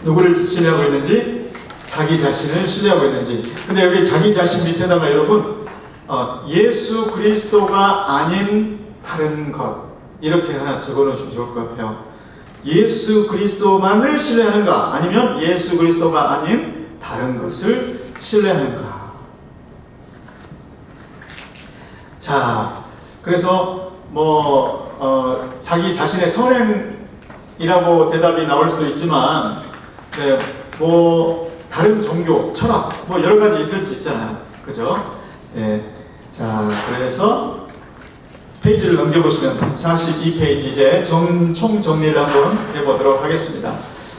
누구를 신뢰하고 있는지, 자기 자신을 신뢰하고 있는지. 근데 여기 자기 자신 밑에다가 여러분 예수 그리스도가 아닌 다른 것, 이렇게 하나 적어놓으시면 좋을 것 같아요. 예수 그리스도만을 신뢰하는가, 아니면 예수 그리스도가 아닌 다른 것을 신뢰하는가. 자, 그래서 자기 자신의 선행이라고 대답이 나올 수도 있지만, 다른 종교, 철학, 여러 가지 있을 수 있잖아요. 그죠? 네. 자, 그래서 페이지를 넘겨보시면 42페이지 이제 총 정리를 한번 해보도록 하겠습니다.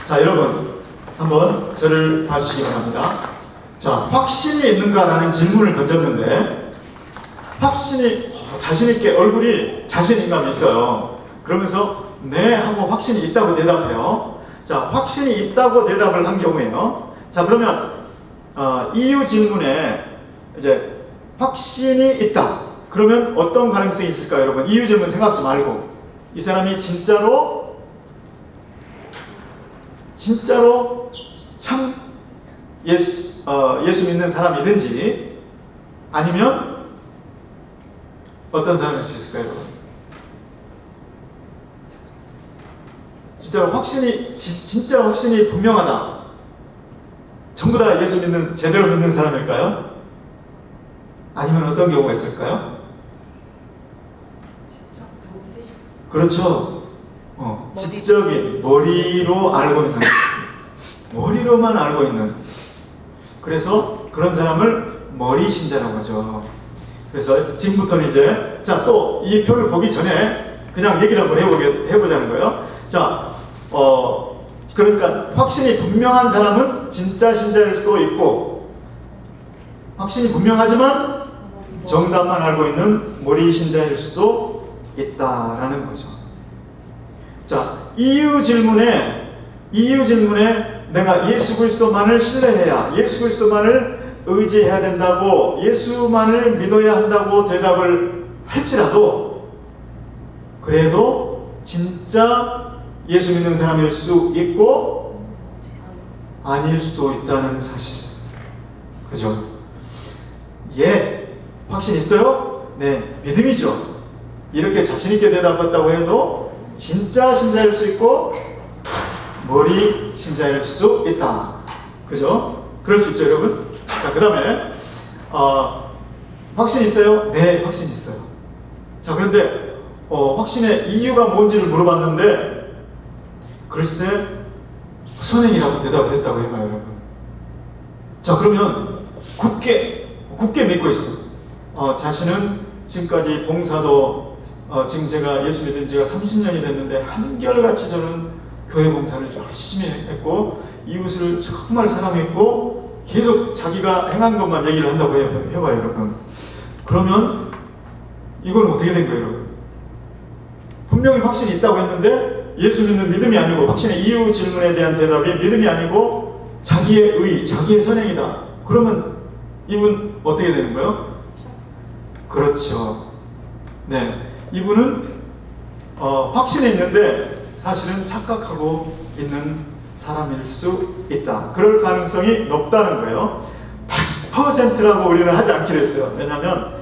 자, 여러분 한번 저를 봐주시기 바랍니다. 자, 확신이 있는가라는 질문을 던졌는데 확신이 자신 있게 얼굴이 자신감이 있어요. 그러면서 네 하고 확신이 있다고 대답해요. 자, 확신이 있다고 대답을 한 경우에요. 자, 그러면 이유 질문에 이제 확신이 있다. 그러면 어떤 가능성이 있을까요, 여러분? 이유 질문 생각하지 말고 이 사람이 진짜로 참 예수 믿는 사람이든지 아니면 어떤 사람일 수 있을까요, 여러분? 진짜 확신이 분명하다. 전부 다 예수 믿는, 제대로 믿는 사람일까요? 아니면 어떤 경우가 있을까요? 그렇죠. 지적인, 머리로만 알고 있는. 그래서 그런 사람을 머리 신자라고 하죠. 그래서 지금부터는 이제, 자, 또 이 표를 보기 전에 그냥 얘기를 한번 해보자는 거예요. 자, 그러니까 확신이 분명한 사람은 진짜 신자일 수도 있고, 확신이 분명하지만 정답만 알고 있는 머리 신자일 수도 있다라는 거죠. 자, 이유 질문에 내가 예수 그리스도만을 신뢰해야, 예수 그리스도만을 의지해야 된다고, 예수만을 믿어야 한다고 대답을 할지라도 그래도 진짜 예수 믿는 사람일 수 있고 아닐 수도 있다는 사실. 그죠? 예, 확신 있어요? 네, 믿음이죠. 이렇게 자신 있게 대답했다고 해도 진짜 신자일 수 있고 머리 신자일 수 있다. 그죠? 그럴 수 있죠, 여러분? 자, 그 다음에 확신 있어요? 네, 확신 있어요. 자, 그런데 확신의 이유가 뭔지를 물어봤는데 글쎄 선행이라고 대답을 했다고 해봐요, 여러분. 자, 그러면 굳게 믿고 있어. 자신은 지금까지 봉사도 지금 제가 예수 믿은 지가 30년이 됐는데 한결같이 저는 교회 봉사를 열심히 했고 이웃을 정말 사랑했고 계속 자기가 행한 것만 얘기를 한다고 해봐요, 여러분. 그러면 이건 어떻게 된 거예요, 여러분? 분명히 확신이 있다고 했는데 예수 믿는 믿음이 아니고, 확신의 이유 질문에 대한 대답이 믿음이 아니고 자기의 자기의 선행이다. 그러면 이분 어떻게 되는 거예요? 그렇죠. 네, 이분은 확신이 있는데 사실은 착각하고 있는 사람일 수 있다. 그럴 가능성이 높다는 거예요. 100%라고 우리는 하지 않기로 했어요. 왜냐하면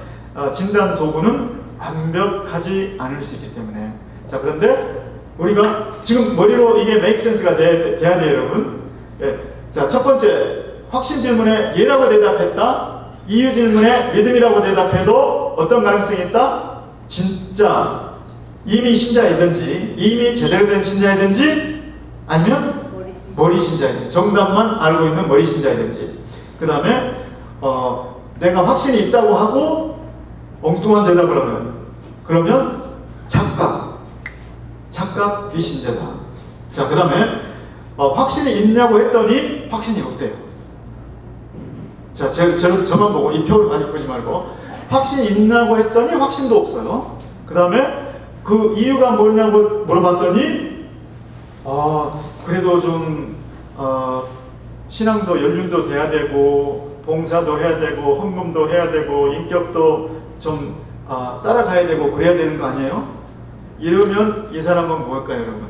진단 도구는 완벽하지 않을 수 있기 때문에. 자, 그런데 우리가 지금 머리로 이게 make sense가 돼야 돼요, 여러분. 예. 자, 첫 번째 확신 질문에 예라고 대답했다. 이유 질문에 믿음이라고 대답해도 어떤 가능성이 있다? 진짜 이미 신자이든지 이미 제대로 된 신자이든지 아니면 머리 신자이든지, 정답만 알고 있는 머리 신자이든지. 그 다음에 내가 확신이 있다고 하고 엉뚱한 대답을 하면 그러면 착각 비신자다. 자, 그 다음에 확신이 있냐고 했더니 확신이 없대요. 자, 저만 보고 이 표를 많이 보지 말고 확신이 있냐고 했더니 확신도 없어요. 그 다음에 그 이유가 뭐냐고 물어봤더니 그래도 좀 신앙도 연륜도 돼야 되고 봉사도 해야 되고 헌금도 해야 되고 인격도 좀 따라가야 되고 그래야 되는 거 아니에요? 이러면 이 사람은 뭘까요, 여러분?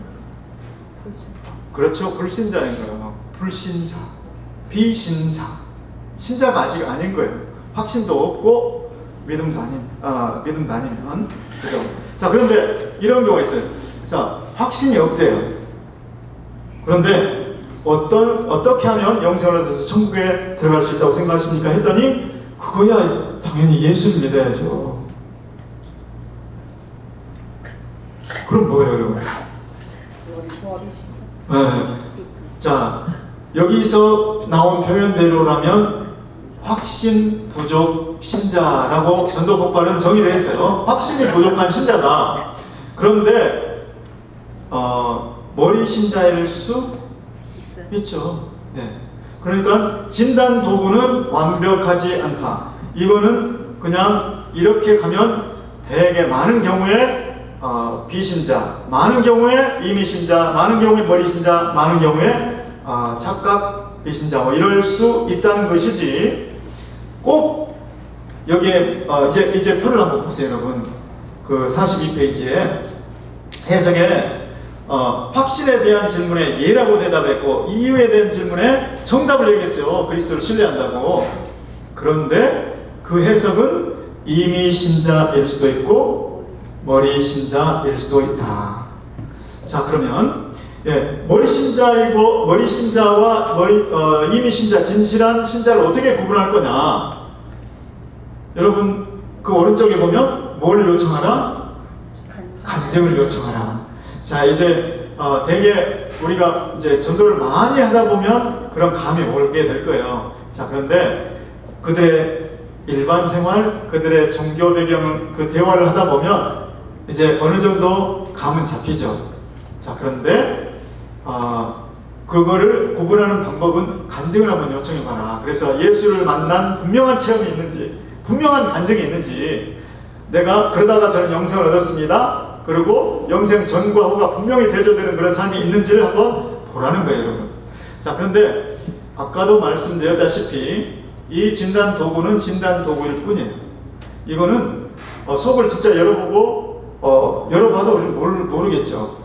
그렇죠, 불신자인 거예요. 불신자, 비신자. 신자가 아직 아닌 거예요. 확신도 없고 믿음도 아니면. 그죠? 자, 그런데 이런 경우가 있어요. 자, 확신이 없대요. 그런데 어떻게 하면 영생을 얻어서 천국에 들어갈 수 있다고 생각하십니까? 했더니 그거야 당연히 예수를 믿어야죠. 그럼 뭐예요, 여러분? 네. 자, 여기서 나온 표현대로라면 확신 부족 신자라고 전도 폭발은 정의를 했어요. 확신이 부족한 신자다. 그런데 머리 신자일 수 있죠. 네. 그러니까 진단 도구는 완벽하지 않다. 이거는 그냥 이렇게 가면 되게 많은 경우에 비신자, 많은 경우에 이미신자, 많은 경우에 머리신자, 많은 경우에 착각 비신자 뭐 이럴 수 있다는 것이지, 꼭 여기에 이제 표를 한번 보세요, 여러분. 그 42페이지에 해석에 확신에 대한 질문에 예라고 대답했고 이유에 대한 질문에 정답을 얘기했어요. 그리스도를 신뢰한다고. 그런데 그 해석은 이미 신자일 수도 있고 머리 신자일 수도 있다. 자, 그러면 머리 신자이고 머리 신자와 이미 신자, 진실한 신자를 어떻게 구분할 거냐? 여러분 그 오른쪽에 보면 뭘 요청하라? 간증을 요청하라. 자, 이제 되게 우리가 이제 전도를 많이 하다 보면 그런 감이 오게 될 거예요. 자, 그런데 그들의 일반 생활, 그들의 종교 배경 그 대화를 하다 보면 이제 어느 정도 감은 잡히죠. 자, 그런데 그거를 구분하는 방법은 간증을 한번 요청해봐라. 그래서 예수를 만난 분명한 체험이 있는지, 분명한 간증이 있는지, 내가 그러다가 저는 영생을 얻었습니다. 그리고 영생 전과 후가 분명히 대조되는 그런 삶이 있는지를 한번 보라는 거예요, 여러분. 자, 그런데 아까도 말씀드렸다시피 이 진단 도구는 진단 도구일 뿐이에요. 이거는 속을 진짜 열어봐도 우리는 모르겠죠.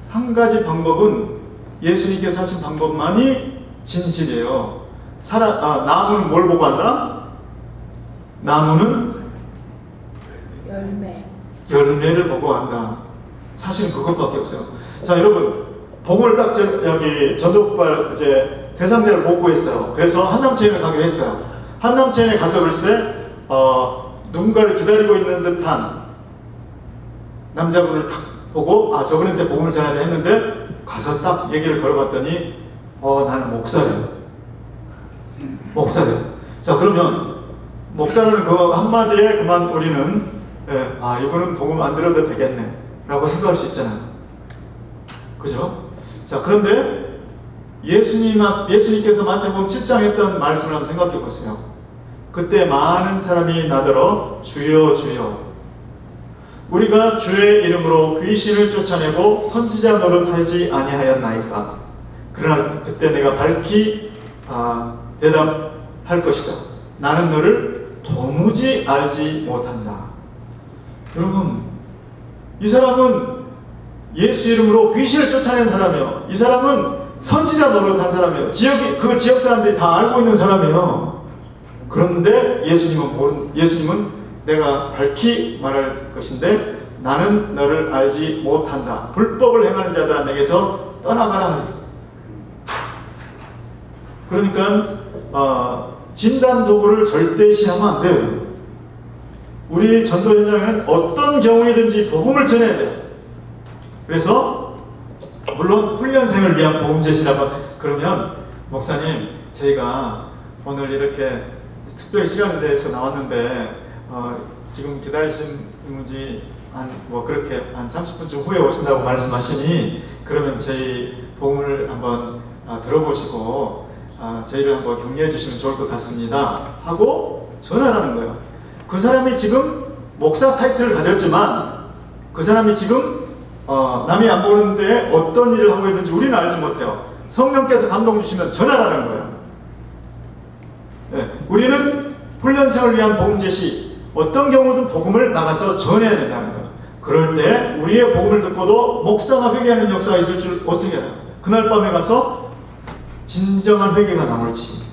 한 가지 방법은 예수님께서 하신 방법만이 진실이에요. 나무는 뭘 보고 한다? 나무는 열매를 보고 한다. 사실은 그것밖에 없어요. 자, 여러분, 복음을 딱 여기 전도발 이제 대상자를 못 구했어요. 그래서 한남체인을 가기로 했어요. 한남체인에 가서 글쎄 누군가를 기다리고 있는 듯한 남자분을 딱 보고 저분한테 복음을 전하자 했는데 가서 딱 얘기를 걸어봤더니 나는 목사래요. 목사래요. 자, 그러면 목사라는 그 한마디에 그만 우리는 이거는 복음 안 들어도 되겠네 라고 생각할 수 있잖아요. 그죠? 자, 그런데 예수님께서 마태복음 7장 했던 말씀을 한번 생각해 보세요. 그때 많은 사람이 나더러 주여 주여 우리가 주의 이름으로 귀신을 쫓아내고 선지자 노릇하지 아니하였나이까. 그러나 그때 내가 밝히 대답할 것이다. 나는 너를 도무지 알지 못한다. 여러분, 이 사람은 예수 이름으로 귀신을 쫓아낸 사람이에요. 이 사람은 선지자 노릇한 사람이에요. 그 지역 사람들이 다 알고 있는 사람이에요. 그런데 예수님은 내가 밝히 말할 것인데 나는 너를 알지 못한다. 불법을 행하는 자들아 내게서 떠나가라. 그러니까 진단 도구를 절대시하면 안 돼요. 우리 전도 현장에는 어떤 경우이든지 복음을 전해야 돼요. 그래서 물론 훈련생을 위한 복음 제시라고 그러면 목사님 저희가 오늘 이렇게 특별히 시간에 대해서 나왔는데 지금 기다리신 분이 그렇게 한 30분쯤 후에 오신다고 말씀하시니 그러면 저희 복음을 한번 들어보시고 저희를 한번 격려해 주시면 좋을 것 같습니다 하고 전화를 하는 거예요. 그 사람이 지금 목사 타이틀을 가졌지만 그 사람이 지금 남이 안 보는데 어떤 일을 하고 있는지 우리는 알지 못해요. 성령께서 감동 주시면 전화를 하는 거예요. 우리는 훈련생을 위한 복음 제시, 어떤 경우든 복음을 나가서 전해야 된다는 거예요. 그럴 때 우리의 복음을 듣고도 목사가 회개하는 역사가 있을 줄 어떻게 알아요? 그날 밤에 가서 진정한 회개가 나올지.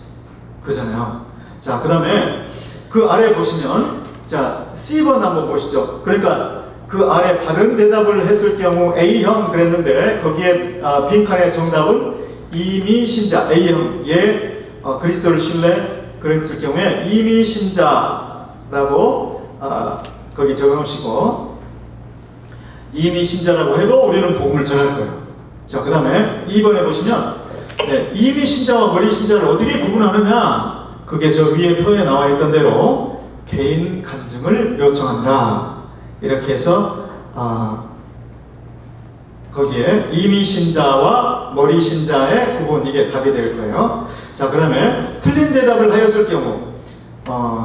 그잖아요. 자, 그 다음에 그 아래 보시면 자 C번 한번 보시죠. 그러니까 그 아래 바른 대답을 했을 경우 A형 그랬는데 거기에 빈칸의 정답은 이미 신자 A형 그리스도를 신뢰 그랬을 경우에 이미 신자라고 거기 적어놓으시고 이미 신자라고 해도 우리는 복음을 전할 거예요. 자, 그 다음에 2번에 보시면 이미 신자와 머리 신자를 어떻게 구분하느냐, 그게 저 위에 표에 나와 있던 대로 개인 간증을 요청한다. 이렇게 해서 거기에 이미 신자와 머리 신자의 구분, 이게 답이 될 거예요. 자, 그러면 틀린 대답을 하였을 경우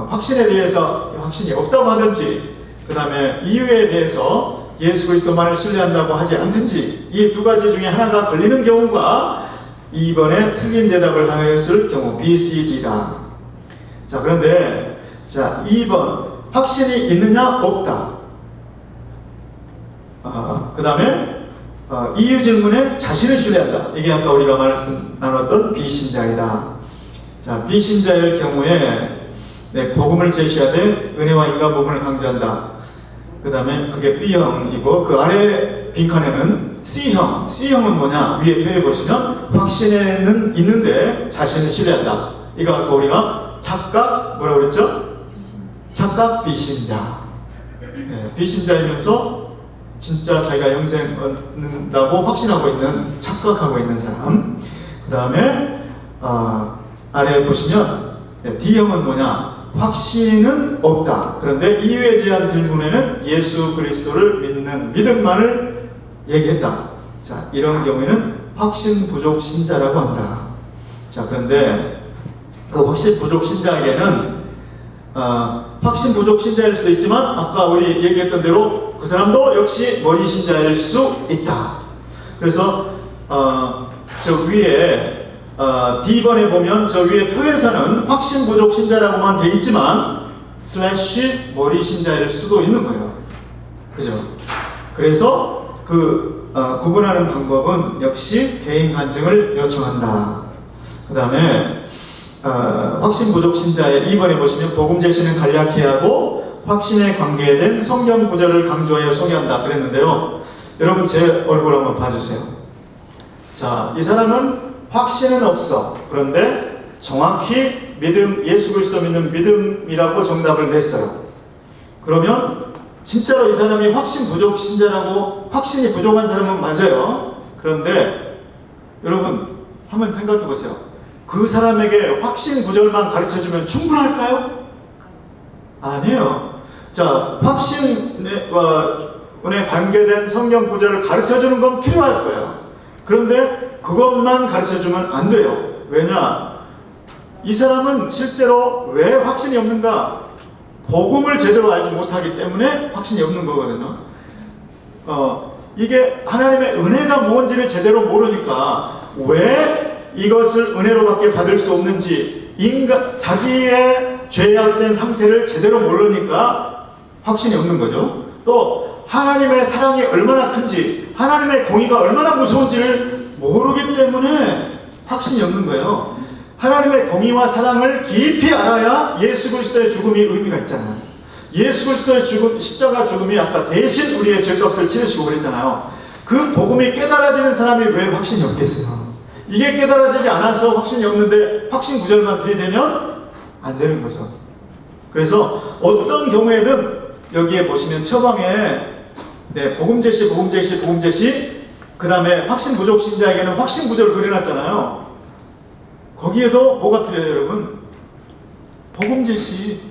확신에 대해서 확신이 없다고 하든지, 그 다음에 이유에 대해서 예수 그리스도만을 신뢰한다고 하지 않든지, 이 두 가지 중에 하나가 걸리는 경우가 2번에 틀린 대답을 하였을 경우 B, C, D다. 자, 그런데 자 2번 확신이 있느냐 없다. 그 다음에 이유 질문에 자신을 신뢰한다. 이게 아까 우리가 나눴던 비신자이다. 자, 비신자일 경우에 복음을 제시하되 은혜와 인간 부분을 강조한다. 그 다음에 그게 B형이고, 그 아래 빈칸에는 C형. C형은 뭐냐? 위에 표에 보시면 확신에는 있는데 자신을 신뢰한다. 이거 아까 우리가 착각, 뭐라고 그랬죠? 착각 비신자. 비신자이면서 진짜 자기가 영생 얻는다고 확신하고 있는, 착각하고 있는 사람. 그 다음에 아래 보시면 D형은 뭐냐? 확신은 없다. 그런데 이유에 대한 질문에는 예수 그리스도를 믿는 믿음만을 얘기했다. 자, 이런 경우에는 확신 부족 신자라고 한다. 자, 그런데 그 확신 부족 신자에게는 확신 부족 신자일 수도 있지만, 아까 우리 얘기했던 대로 그 사람도 역시 머리 신자일 수 있다. 그래서 저 위에 D번에 보면 저 위에 표에서는 확신 부족 신자라고만 돼 있지만 슬래시 머리 신자일 수도 있는 거예요. 그죠? 그래서 그 구분하는 방법은 역시 개인 간증을 요청한다. 그 다음에 확신 부족 신자의 2번에 보시면 복음 제시는 간략히 하고 확신에 관계된 성경 구절을 강조하여 소개한다 그랬는데요. 여러분 제 얼굴 한번 봐주세요. 자, 이 사람은 확신은 없어. 그런데 정확히 믿음, 예수 그리스도 믿는 믿음이라고 정답을 냈어요. 그러면 진짜로 이 사람이 확신 부족 신자라고, 확신이 부족한 사람은 맞아요. 그런데 여러분 한번 생각해 보세요. 그 사람에게 확신 구절만 가르쳐주면 충분할까요? 아니에요. 자, 확신에 관계된 성경 구절을 가르쳐주는 건 필요할 거예요. 그런데 그것만 가르쳐주면 안 돼요. 왜냐? 이 사람은 실제로 왜 확신이 없는가? 복음을 제대로 알지 못하기 때문에 확신이 없는 거거든요. 이게 하나님의 은혜가 뭔지를 제대로 모르니까, 왜 이것을 은혜로밖에 받을 수 없는지, 자기의 죄악된 상태를 제대로 모르니까 확신이 없는 거죠. 또 하나님의 사랑이 얼마나 큰지, 하나님의 공의가 얼마나 무서운지를 모르기 때문에 확신이 없는 거예요. 하나님의 공의와 사랑을 깊이 알아야 예수 그리스도의 죽음이 의미가 있잖아요. 예수 그리스도의 죽음, 십자가 죽음이 아까 대신 우리의 죄값을 치르시고 그랬잖아요. 그 복음이 깨달아지는 사람이 왜 확신이 없겠어요? 이게 깨달아지지 않아서 확신이 없는데 확신 구절만 들이대면 안 되는 거죠. 그래서 어떤 경우에든 여기에 보시면 처방에 복음 제시, 그 다음에 확신 부족 신자에게는 확신 구절을 그려놨잖아요. 거기에도 뭐가 필요해요, 여러분? 복음 제시,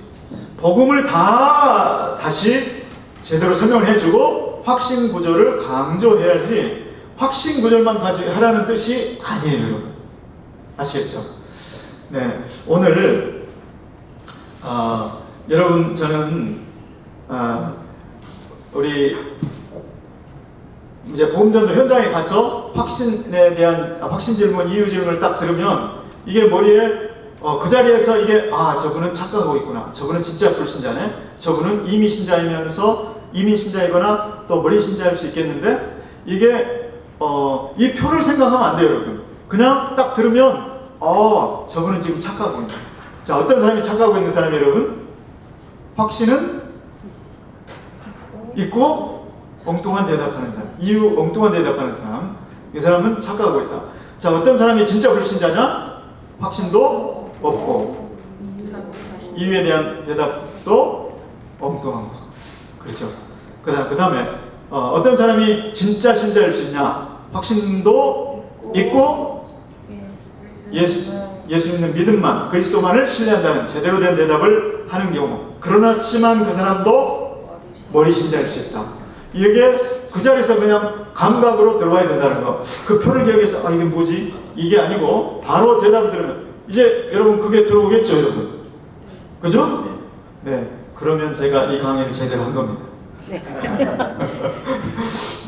복음을 다시 제대로 설명을 해주고 확신 구절을 강조해야지, 확신 구절만 가지고 하라는 뜻이 아니에요, 여러분. 아시겠죠? 네, 오늘 여러분, 저는 우리 이제 보험전도 현장에 가서 확신에 대한 확신 질문, 이유 질문을 딱 들으면 이게 머리에 그 자리에서 이게 저분은 착각하고 있구나, 저분은 진짜 불신자네, 저분은 이미 신자이면서 이미 신자이거나 또 머리 신자일 수 있겠는데, 이게 이 표를 생각하면 안 돼요, 여러분. 그냥 딱 들으면 저분은 지금 착각하고 있다. 자, 어떤 사람이 착각하고 있는 사람이, 여러분? 확신은 있고 엉뚱한 대답하는 사람, 이유 엉뚱한 대답하는 사람, 이 사람은 착각하고 있다. 자, 어떤 사람이 진짜 불신자냐? 확신도 없고 이유에 대한 대답도 엉뚱한 거. 그렇죠? 그 다음에 어떤 사람이 진짜 신자일 수 있냐? 확신도 있고 예수 믿는 믿음만, 그리스도만을 신뢰한다는 제대로 된 대답을 하는 경우. 그렇지만 그 사람도 머리 신자일 수 있다. 이게 그 자리에서 그냥 감각으로 들어와야 된다는 거. 그 표를 기억해서 아 이게 뭐지? 이게 아니고 바로 대답을 들으면 이제 여러분 그게 들어오겠죠, 여러분. 그죠? 네. 그러면 제가 이 강의를 제대로 한 겁니다.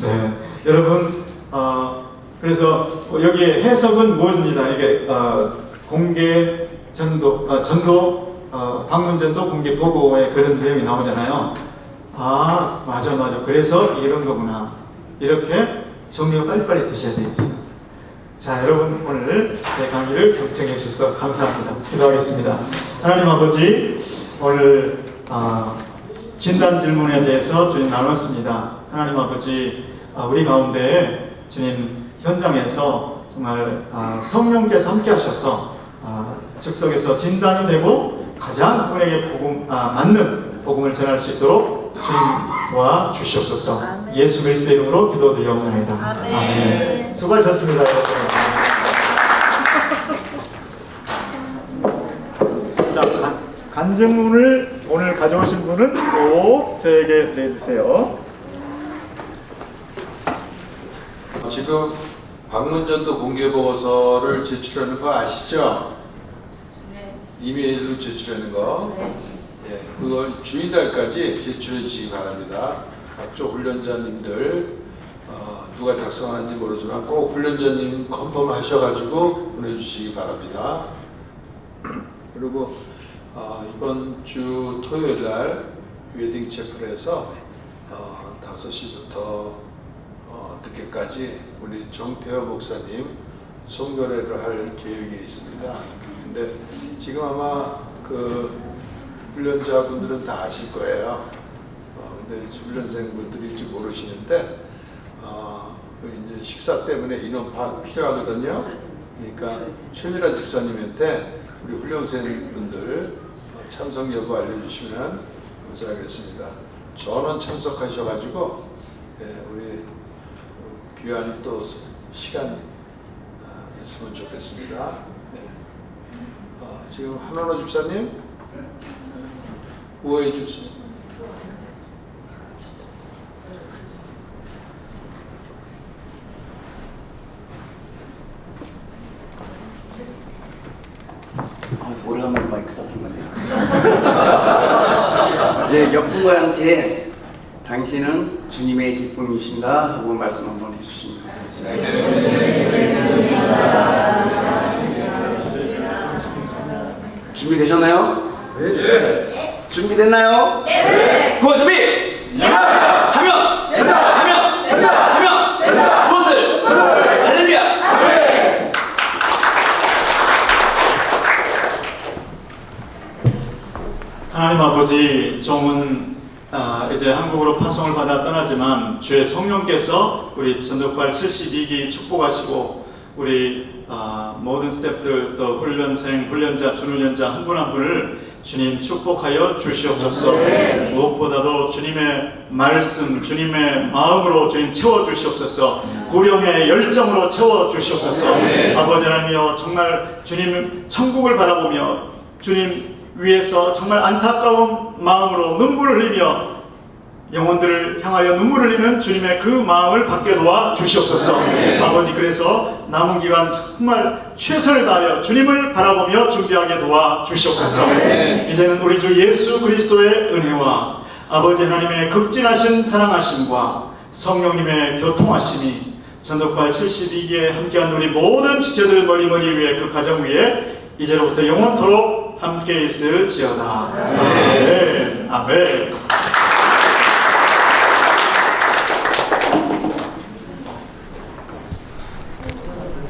네. 여러분 그래서 여기 해석은 뭐입니다. 이게 공개 전도 방문전도 공개 보고에 그런 내용이 나오잖아요. 아 맞아. 그래서 이런 거구나. 이렇게 정리가 빨리빨리 되셔야 되겠습니다. 자, 여러분 오늘 제 강의를 경청해 주셔서 감사합니다. 기도하겠습니다. 하나님 아버지, 오늘 진단 질문에 대해서 주님 나눴습니다. 하나님 아버지, 우리 가운데 주님 현장에서 정말 성령께서 함께 하셔서 즉석에서 진단이 되고 가장 그분에게 맞는 복음을 전할 수 있도록 주님 도와주시옵소서. 예수 그리스도 이름으로 기도드리옵나이다. 아멘. 수고하셨습니다. 자, 간증문을 오늘 가져오신 분은 꼭 저에게 내주세요. 지금 방문전도 공개보고서를 제출하는 거 아시죠? 네. 이메일로 제출하는 거. 네. 예, 그걸 주일날까지 제출해 주시기 바랍니다. 각종 훈련자님들 누가 작성하는지 모르지만 꼭 훈련자님 컨펌 하셔가지고 보내주시기 바랍니다. 그리고 이번 주 토요일날 웨딩 채플에서 5시부터 늦게까지 우리 정태호 목사님 송별회를 할 계획이 있습니다. 근데 지금 아마 그 훈련자분들은 다 아실 거예요. 근데 훈련생분들인지 모르시는데 이제 식사 때문에 인원 파악 필요하거든요. 그러니까 최미라 집사님한테 우리 훈련생분들 참석 여부 알려주시면 감사하겠습니다. 전원 참석하셔가지고 우리 귀한 또 시간 있으면 좋겠습니다. 지금 한원호 집사님 우호해 주세요. 오래간만에 마이크 잡힌 건데요. 네, 옆분과한테 당신은 주님의 기쁨이신가 하고 말씀 한번 해주시면 감사하겠습니다. 준비되셨나요? 네. 준비됐나요? 네. 구호 준비! 된다! 하면! 된다! 하면! 된다! 하면! 된다! 무엇을? 할렐루야! 하나님 아버지, 종은 이제 한국으로 파송을 받아 떠나지만 주의 성령께서 우리 전도발 72기 축복하시고 우리 모든 스태프들 또 훈련생, 훈련자, 준훈련자 한 분 한 분을 주님 축복하여 주시옵소서. 무엇보다도 주님의 말씀, 주님의 마음으로 주님 채워주시옵소서. 구령의 열정으로 채워주시옵소서. 아버지 하나님이여, 정말 주님 천국을 바라보며 주님 위에서 정말 안타까운 마음으로 눈물을 흘리며 영혼들을 향하여 눈물을 흘리는 주님의 그 마음을 받게 도와 주시옵소서. 아버지, 그래서 남은 기간 정말 최선을 다하여 주님을 바라보며 준비하게 도와 주시옵소서. 이제는 우리 주 예수 그리스도의 은혜와 아버지 하나님의 극진하신 사랑하심과 성령님의 교통하심이 전도발 72기에 함께한 우리 모든 지체들 머리머리 위에 그 가정 위에 이제로부터 영원토록 함께 있을지어다. 아멘. 아멘.